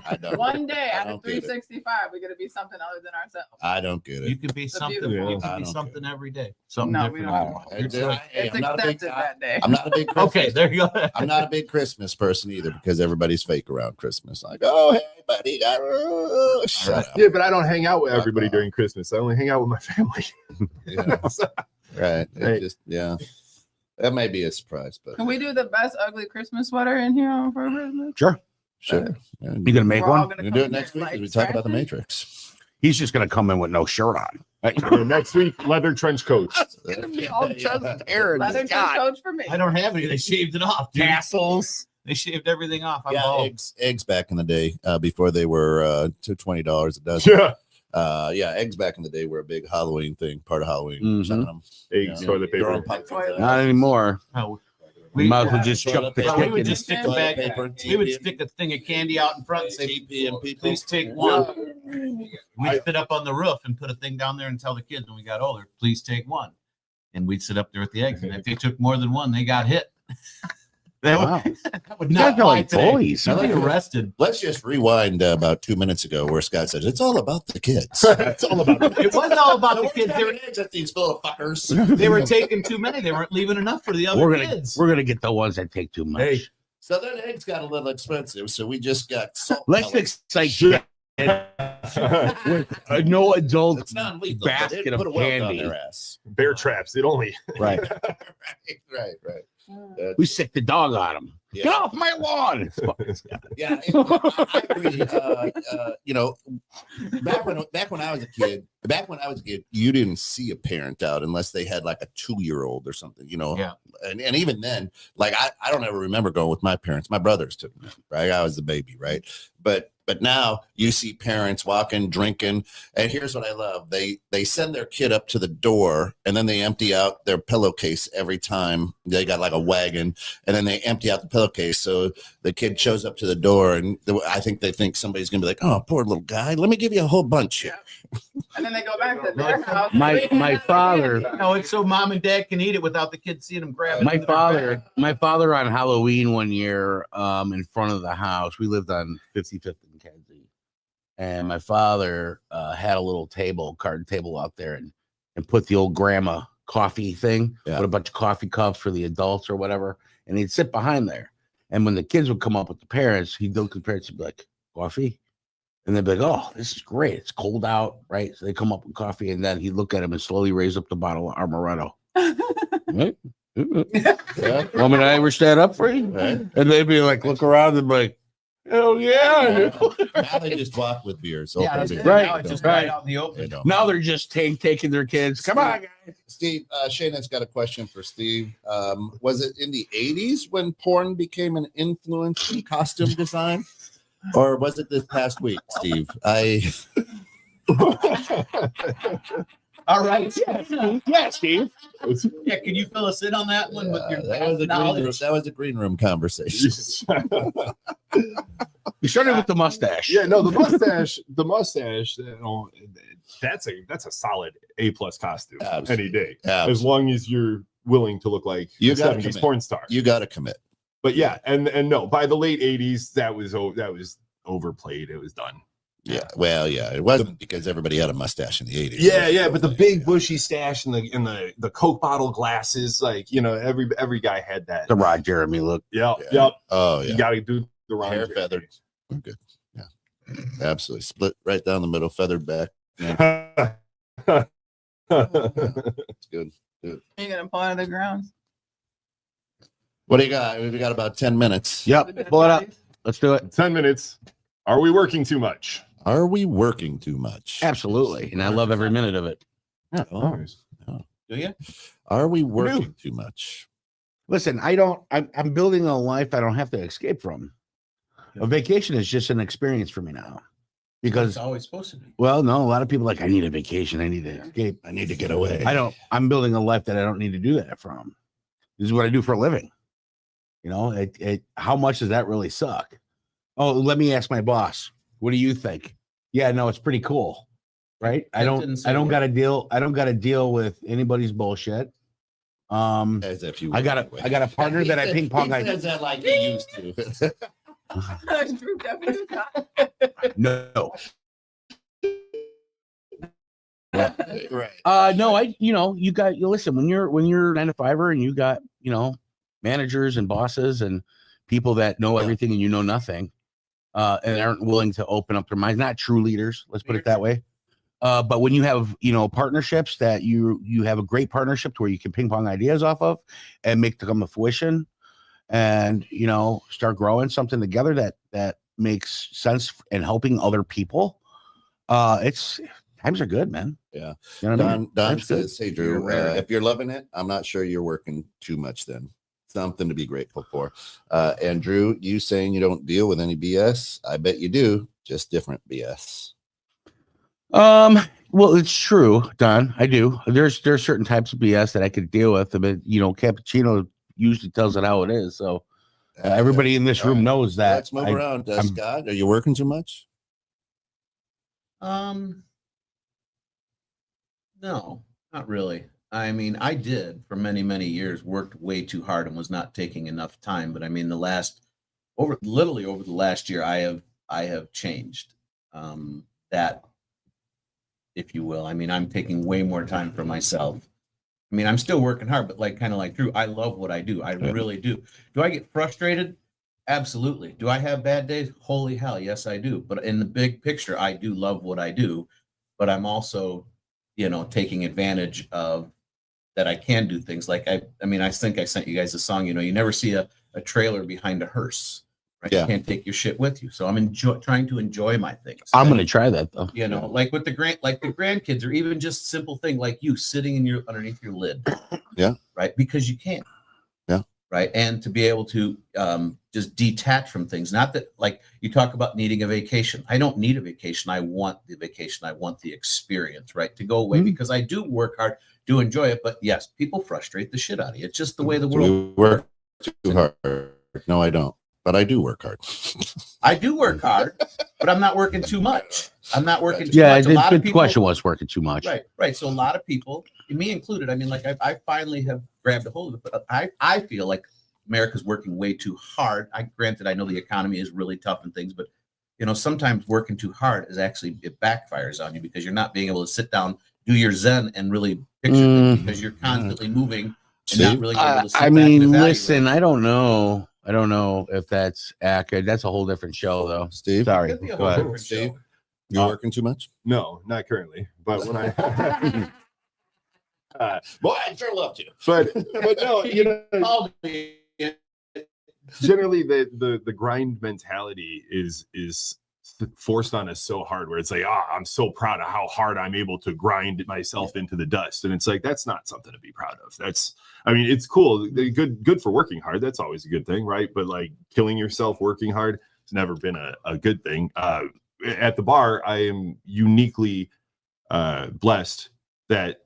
A: I don't.
E: One day
A: I
E: out of
A: don't get it.
E: 365, we're gonna be something other than ourselves.
A: I don't get
B: You
A: it.
B: can be something.
E: beautiful.
B: You
A: I
B: can be
A: don't
B: something every day. Something
E: No, we
B: different.
E: don't.
A: Hey,
E: It's
A: I'm not a big.
E: accepted that day.
A: I'm not a big. Christmas,
B: Okay, there you go.
A: I'm not a big Christmas person either because everybody's fake around Christmas. Like, oh hey buddy, shut up.
C: Yeah, but I don't hang out with everybody during Christmas. I only hang out with my family.
A: Yeah, right. It
C: Hey.
A: just that may be a surprise, but
E: Can we do the best ugly Christmas sweater in here on for Christmas?
D: Sure.
A: sure. Yeah.
D: You gonna make
E: We're all
D: one?
E: gonna
A: We can
E: come
A: do it
E: in
A: next week
E: like
A: as we talk about the
E: scratches?
A: Matrix.
D: He's just gonna come in with no shirt on.
C: And next week, leather trench coats.
E: Leather trench coat for me.
B: I don't have any. They shaved it off. Dude.
D: Tassels.
B: They shaved everything off. I'm
A: Yeah,
B: bald.
A: eggs back in the day, before they were to $20 a dozen.
C: Yeah.
A: Eggs back in the day were a big Halloween thing, part of Halloween.
D: Mhm.
A: Selling them.
C: Eggs,
A: Yeah.
C: toilet
A: Throwing
C: paper.
A: pumpkins out.
D: Not anymore.
B: Oh,
D: We might as well just
A: Toilet
D: chuck the
A: paper.
B: we would
D: chicken.
B: just stick a
A: Toilet
B: bag.
A: paper,
B: We would
A: TP.
B: stick a thing of candy out in front and say,
A: TP and people.
B: please take one. We'd sit up on the roof and put a thing down there and tell the kids when we got older, please take one. And we'd sit up there with the eggs. And if they took more than one, they got hit.
D: Wow.
B: That would
D: You
B: not
D: guys are
B: fly
D: like
B: today.
D: bullies.
B: You'd be arrested.
A: Let's just rewind about 2 minutes ago where Scott said it's all about the kids. It's all about
B: It wasn't all about the kids.
A: They eggs at these little fuckers.
B: They were taking too many. They weren't leaving enough for the other kids.
D: We're gonna get the ones that take too much.
B: Hey.
A: So then eggs got a little expensive, so we just got salt.
D: Let's
A: pellets.
D: excite with no adult
A: It's not lethal.
D: basket
A: Put
D: of
A: a welt on
D: candy.
A: their ass.
C: Bear traps. It only.
D: Right.
A: right.
D: We sick the dog on them.
A: Yeah.
D: Get off my lawn. It's fucking Scott.
A: Yeah, I agree. Back when I was a kid, you didn't see a parent out unless they had like a 2-year-old or something,
B: Yeah.
A: And even then, like I don't ever remember going with my parents. My brothers took me, right? I was the baby, right? But now you see parents walking, drinking, and here's what I love: they send their kid up to the door, and then they empty out their pillowcase every time. They got like a wagon, and then they empty out the pillowcase. So the kid shows up to the door, and I think they think somebody's gonna be like, "Oh, poor little guy. Let me give you a whole bunch here."
E: And then they go back to their house.
D: My father.
B: No, it's so mom and dad can eat it without the kids seeing them grab it.
D: My
B: into their bag.
D: father on Halloween one year, in front of the house. We lived on 55th and Kedzie, and my father had a little card table out there, and put the old grandma coffee thing,
A: Yeah.
D: put a bunch of coffee cups for the adults or whatever, and he'd sit behind there. And when the kids would come up with the parents, he'd look at the parents and be like, "Coffee," And they'd be like, "Oh, this is great. It's cold out, right?" So they come up with coffee, and then he'd look at him and slowly raise up the bottle of amaretto. Right?
A: Yeah.
D: Want me to Irish that up for you?
A: Right.
D: And they'd be like, look around and be like, hell yeah.
A: Now they just walk with beers.
B: Yeah,
A: open
B: that's
A: beer.
B: it.
D: Right.
B: Now it's just
D: Right.
B: right out in the
A: They
B: open.
A: don't.
D: Now they're just taking their kids. Come on, guys.
A: Steve, Shayna's got a question for Steve. Was it in the 80s when porn became an influence in costume design? Or was it this past week, Steve?
B: All right.
D: Yeah, Steve.
B: Yeah, can you fill us in on that one with your
A: that was a
B: knowledge?
A: that was a green room conversation.
D: You started with the mustache.
C: Yeah, no, the mustache, you know, that's a solid A+ costume
A: Absolutely.
C: any day.
A: Absolutely.
C: As long as you're willing to look like
A: You
C: a
A: gotta
C: 70s
A: commit.
C: porn star.
A: You got to commit.
C: But yeah, and no, by the late 80s, that was overplayed. It was done.
A: Yeah. Well, yeah, it wasn't because everybody had a mustache in the 80s.
C: Yeah, but the big bushy stash and the Coke bottle glasses, like, you know, every guy had that.
D: The Rod Jeremy look.
C: Yep.
A: Oh,
C: You
A: yeah.
C: got to do the Ron
A: Hair
C: Jeremy.
A: feathered. Good. Yeah. Absolutely. Split right down the middle, feathered back. It's good.
E: You're gonna pull out of the ground.
A: What do you got? We got about 10 minutes.
D: Yep. Pull it up. Let's do it.
C: 10 minutes. Are we working too much?
A: Are we working too much?
D: Absolutely. And I love every minute of it.
A: Oh,
B: Do you?
A: are we working too much?
D: Listen, I'm building a life I don't have to escape from. A vacation is just an experience for me now. Because
B: It's always supposed to be.
D: well, no, a lot of people are like, I need a vacation, I need to escape.
A: I need to get away.
D: I'm building a life that I don't need to do that from. This is what I do for a living. You know, how much does that really suck? Oh, let me ask my boss. What do you think? Yeah, no, it's pretty cool. Right? I don't got to deal with anybody's bullshit.
A: As if you
D: I got a partner that I ping pong.
A: He says that like he used to.
D: No.
A: Right.
D: No, you listen, when you're 9-to-5er and you got, managers and bosses and people that know everything and you know nothing, and aren't willing to open up their minds, not true leaders, let's put it that way. But when you have, partnerships that you have a great partnership to where you can ping pong ideas off of and make them come to fruition and, start growing something together that makes sense and helping other people. Times are good, man.
A: Yeah.
D: You know what I mean?
A: Don
D: Times good.
A: says, hey, Drew, if you're loving it, I'm not sure you're working too much then. Something to be grateful for. And Drew, you saying you don't deal with any BS? I bet you do, just different BS.
D: Well, it's true, Don. I do. There's certain types of BS that I could deal with, but Cappuccino usually tells it how it is. So everybody in this room knows that.
A: Let's move around. Scott, are you working too much?
B: No, not really. I mean, I did for many, many years, worked way too hard and was not taking enough time. But I mean, literally over the last year, I have changed that, if you will. I mean, I'm taking way more time for myself. I mean, I'm still working hard, but kind of like Drew, I love what I do. I really do. Do I get frustrated? Absolutely. Do I have bad days? Holy hell, yes, I do. But in the big picture, I do love what I do. But I'm also, taking advantage of that. I can do things like I think I sent you guys a song. You never see a trailer behind a hearse. Right?
A: Yeah.
B: You can't take your shit with you. So I'm trying to enjoy my things.
D: I'm going to try that though.
B: Like with the grandkids, or even just simple thing like you sitting underneath your lid.
A: Yeah.
B: Right. Because you can.
A: Yeah.
B: Right. And to be able to just detach from things. Not that, like, you talk about needing a vacation. I don't need a vacation. I want the vacation. I want the experience, right, to go away because I do work hard, do enjoy it. But yes, people frustrate the shit out of you. It's just the way the world.
A: We work too hard. No, I don't. But I do work hard.
B: I do work hard, but I'm not working too much. I'm not working too
D: Yeah,
B: much. A lot
D: the
B: of people,
D: question was working too much.
B: Right. So a lot of people, me included, I mean, like I finally have grabbed a hold of it, but I feel like America's working way too hard. Granted, I know the economy is really tough and things, but sometimes working too hard is actually, it backfires on you because you're not being able to sit down, do your Zen and really picture things because you're constantly moving and not really able to sit back and evaluate.
D: Listen, I don't know if that's accurate. That's a whole different show though.
A: Steve?
D: Sorry.
B: Could be a
D: Go
B: whole
D: ahead.
B: different show.
A: You're working too much?
C: No, not currently. But when I
A: Boy, I'd sure love to.
C: but no, you know,
B: Called me.
C: generally the grind mentality is forced on us so hard, where it's like, I'm so proud of how hard I'm able to grind myself into the dust. And it's like, that's not something to be proud of. I mean, it's cool. Good for working hard. That's always a good thing, right? But like killing yourself working hard has never been a good thing. At the bar, I am uniquely blessed that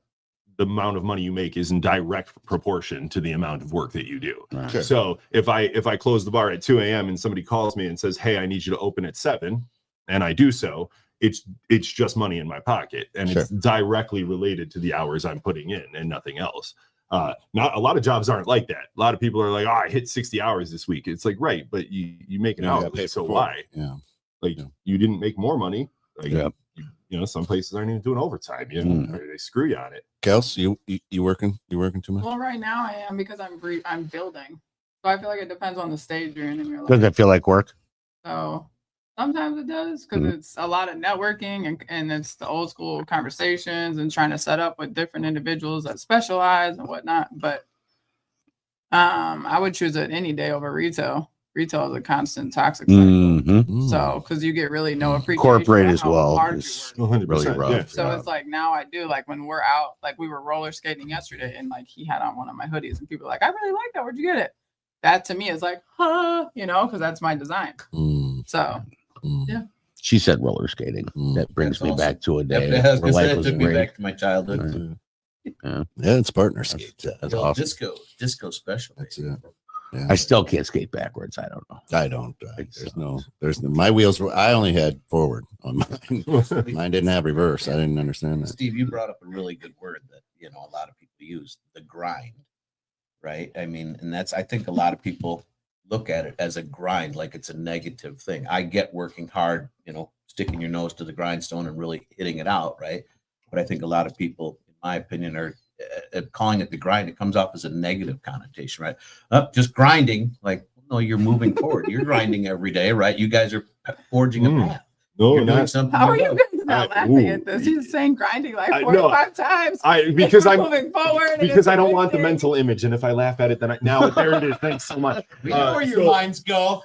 C: the amount of money you make is in direct proportion to the amount of work that you do.
D: Right.
A: Sure.
C: So if I close the bar at 2 a.m. and somebody calls me and says, hey, I need you to open at 7, and I do so, it's just money in my pocket, and
A: Sure.
C: it's directly related to the hours I'm putting in and nothing else. Not a lot of jobs aren't like that. A lot of people are like, I hit 60 hours this week. It's like, right, but you make an
A: You
C: hour,
A: gotta pay
C: so
A: for it.
C: why?
A: Yeah.
C: Like,
A: Yeah.
C: you didn't make more money. Like,
D: Yeah.
C: you know, some places aren't even doing overtime. You know, they screw you on it.
A: Kels, you working? You working too much?
E: Well, right now I am because I'm building. So I feel like it depends on the stage you're in your life.
D: Does that feel like work?
E: So sometimes it does because it's a lot of networking and it's the old school conversations and trying to set up with different individuals that specialize and whatnot. But I would choose it any day over retail. Retail is a constant toxic cycle.
D: Mm-hmm.
E: So because you get really no appreciation.
D: Corporate
E: for
D: as
E: how
D: well
E: hard you
D: is
E: work.
C: 100%.
D: really rough.
C: Yeah.
E: So it's like now I do, like when we're out, like we were roller skating yesterday and like he had on one of my hoodies and people were like, I really like that. Where'd you get it? That to me is like, you know, because that's my design. So yeah.
D: She said roller skating. That brings
B: That's
D: me
B: awesome.
D: back to a
B: Yep,
D: day
B: I was
D: where
B: gonna say,
D: life
B: it
D: was
B: took me
D: great.
B: back to my childhood.
D: Right. Yeah.
A: Yeah, it's partner skate.
D: That's
B: Well,
D: awesome.
B: disco special.
A: That's it. Yeah.
D: I still can't skate backwards. I don't know.
A: I don't. There's no. My wheels were. I only had forward on mine. Mine didn't have reverse. I didn't understand that.
B: Steve, you brought up a really good word that a lot of people use, the grind, right? I mean, and I think a lot of people look at it as a grind, like it's a negative thing. I get working hard, sticking your nose to the grindstone and really hitting it out, right? But I think a lot of people, in my opinion, are calling it the grind. It comes off as a negative connotation, right? Just grinding, like, no, you're moving forward. You're grinding every day, right? You guys are forging a path.
C: No,
B: You're doing
C: not
B: something.
E: How are you
B: good.
E: guys not laughing at this? He's saying grinding like 4
C: no,
E: to 5 times.
C: because
E: You're
C: I'm
E: moving forward. and
C: because
E: it's
C: I don't
E: a
C: want the
E: good thing.
C: mental image, and if I laugh at it, then now there it is. Thanks so much.
B: We know where your
C: so-
B: minds go.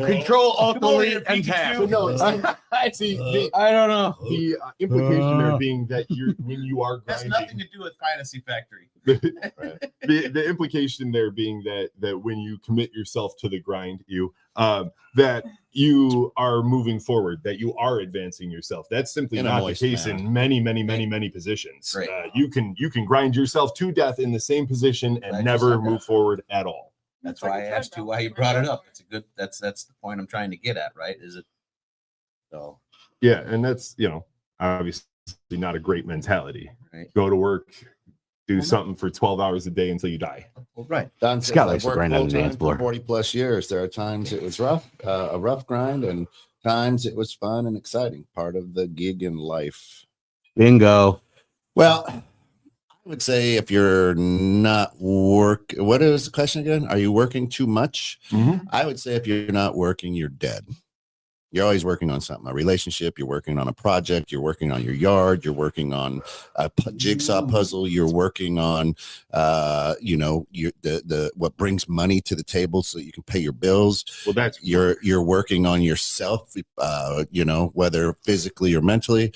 D: Control, Alt,
B: Come over
D: Delete,
B: here,
D: and
B: Pikachu.
D: Tab.
C: So no, see,
D: I don't know.
C: the implication there being that when you are
B: Has
C: grinding,
B: nothing to do with Fantasy Factory.
C: the implication there being that when you commit yourself to the grind, that you are moving forward, that you are advancing yourself. That's simply
A: In a
C: not the
A: moist
C: case
A: manner.
C: in many positions.
B: Right.
C: You can grind yourself to death in the same position and
B: Glad you
C: never
B: said
C: move
B: that.
C: forward at all.
B: That's
E: It's like
B: why
E: a
B: I asked you
E: treadmill.
B: why you brought it up. It's a good. That's the point I'm trying to get at, right? Is it? So
C: Yeah, and that's obviously not a great mentality.
B: right.
C: Go to work, do something for 12 hours a day until you die.
B: Well, right.
A: Don
D: Scott
A: says, I've
D: likes to
A: worked
D: grind on the
A: full-time
D: dance floor.
A: for 40 plus years. There are times it was rough, a rough grind, and times it was fun and exciting. Part of the gig in life.
D: Bingo.
A: Well, I would say if you're not what is the question again? Are you working too much? I would say if you're not working, you're dead. You're always working on something, a relationship, you're working on a project, you're working on your yard, you're working on a jigsaw puzzle, you're working on, what brings money to the table so you can pay your bills.
C: Well, that's
A: You're working on yourself, whether physically or mentally.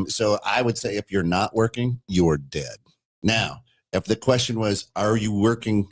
A: So I would say if you're not working, you're dead. Now, if the question was, are you working?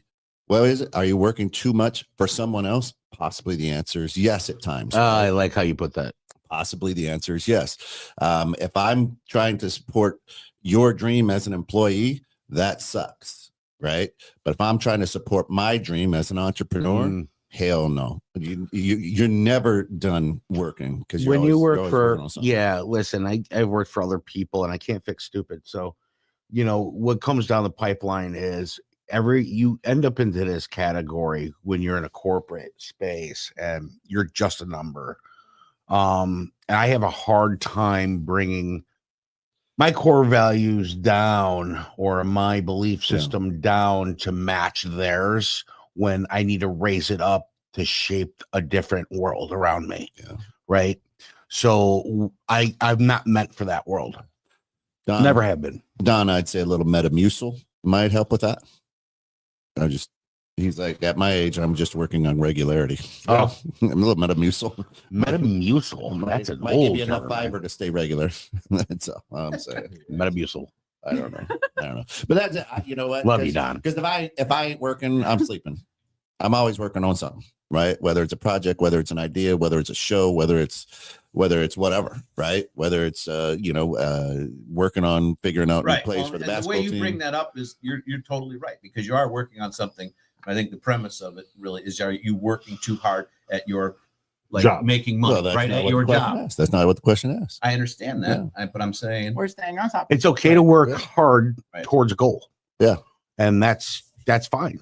A: What is it? Are you working too much for someone else? Possibly the answer is yes at times.
D: I like how you put that.
A: Possibly the answer is yes. If I'm trying to support your dream as an employee, that sucks, right? But if I'm trying to support my dream as an entrepreneur, hell no. You're never done working because
D: When you work
A: always
D: for,
A: working on something.
D: listen, I've worked for other people and I can't fix stupid. So, what comes down the pipeline is you end up into this category when you're in a corporate space and you're just a number. And I have a hard time bringing my core values down or my belief system down to match theirs when I need to raise it up to shape a different world around me.
A: Yeah.
D: Right. So I'm not meant for that world.
A: Don,
D: Never have been.
A: Don, I'd say a little Metamucil might help with that. He's like, at my age, I'm just working on regularity.
D: Oh.
A: I'm a little Metamucil.
D: Metamucil. That's an
A: might give
D: old
A: you enough
D: term.
A: fiber to stay regular. That's all I'm saying.
D: Metamucil.
A: I don't know. But that's it. You know what?
D: Love you, Don.
A: Because if I ain't working, I'm sleeping. I'm always working on something, right? Whether it's a project, whether it's an idea, whether it's a show, whether it's whatever, right? Whether it's working on figuring out new plays for the basketball team.
B: The way you bring that up is you're totally right, because you are working on something. I think the premise of it really is, are you working too hard at your
C: Job.
B: making money,
A: Well,
B: right? At your job.
A: Asked. That's not what the question asked.
B: I understand that, but I'm saying
E: We're staying on top.
D: It's okay to work hard
B: Right.
D: towards a goal.
A: Yeah.
D: And that's fine.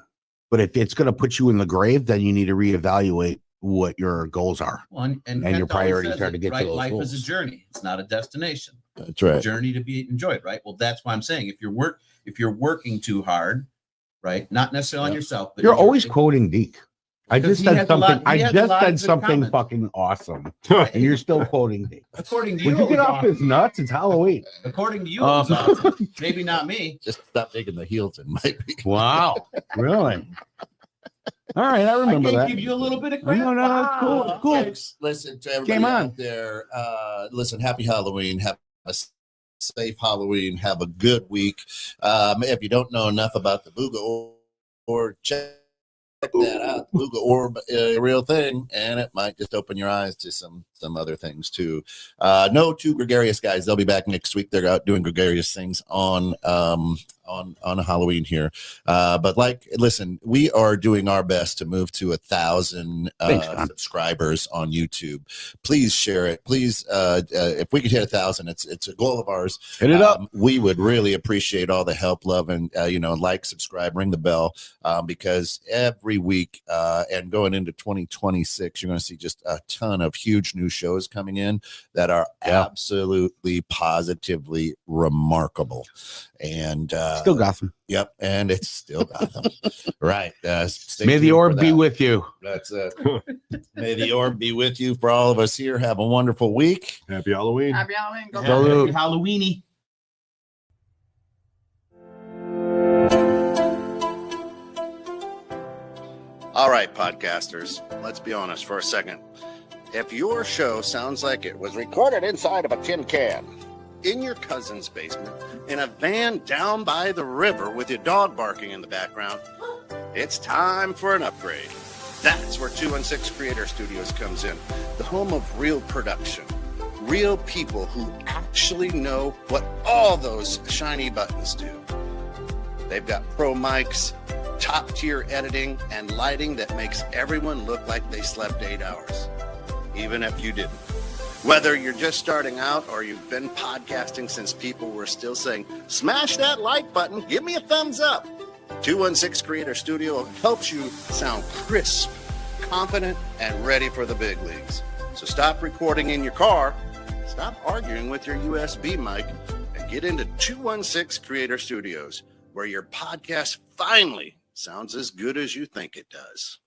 D: But if it's going to put you in the grave, then you need to reevaluate what your goals are.
B: and
D: your
B: Kent always
D: priorities
B: says
D: are to get to
B: right.
D: those
B: Life
D: goals.
B: is a journey. It's not a destination.
A: That's right.
B: A journey to be enjoyed, right? Well, that's why I'm saying if you're working too hard, right? Not necessarily on yourself, but
D: You're always
B: working-
D: quoting Deke. I
B: Because
D: just
B: he
D: said
B: has a lot-
D: something.
B: he has a lot of good
D: something
B: comments.
D: fucking awesome. And you're still quoting Deke.
B: According to you,
D: Would you
B: it
D: get
B: was
D: off
B: awesome.
D: his nuts? It's Halloween.
B: According to you, it was awesome. Maybe not me.
A: Just stop taking the heels in, might be.
D: Wow. Really? All right. I remember
B: I can
D: that.
B: give you a little bit of
D: No,
B: credit.
D: no, it's cool. It's cool.
A: Folks, listen to everybody
D: Game on.
A: out there. Listen, happy Halloween. Have a safe Halloween. Have a good week. If you don't know enough about the Booga or check that out. Booga Orb, a real thing, and it might just open your eyes to some other things too. No two gregarious guys. They'll be back next week. They're out doing gregarious things on Halloween here. But listen, we are doing our best to move to 1,000 subscribers on YouTube. Please share it. Please, if we could hit 1,000, it's a goal of ours.
D: Hit it up.
A: We would really appreciate all the help, love, and subscribe, ring the bell, because every week and going into 2026, you're going to see just a ton of huge new shows coming in that are absolutely positively remarkable. And
D: Still Gotham.
A: Yep, and it's still Gotham. Right.
D: May the orb be with you.
A: That's it. May the orb be with you for all of us here. Have a wonderful week.
C: Happy Halloween.
E: Happy Halloween. Go
B: Happy Halloweeny.
A: All right, podcasters, let's be honest for a second. If your show sounds like it was recorded inside of a tin can, in your cousin's basement, in a van down by the river with your dog barking in the background, it's time for an upgrade. That's where 216 Creator Studios comes in, the home of real production, real people who actually know what all those shiny buttons do. They've got pro mics, top-tier editing, and lighting that makes everyone look like they slept 8 hours, even if you didn't. Whether you're just starting out or you've been podcasting since people were still saying, smash that like button, give me a thumbs up. 216 Creator Studio helps you sound crisp, confident, and ready for the big leagues. So stop recording in your car, stop arguing with your USB mic, and get into 216 Creator Studios, where your podcast finally sounds as good as you think it does.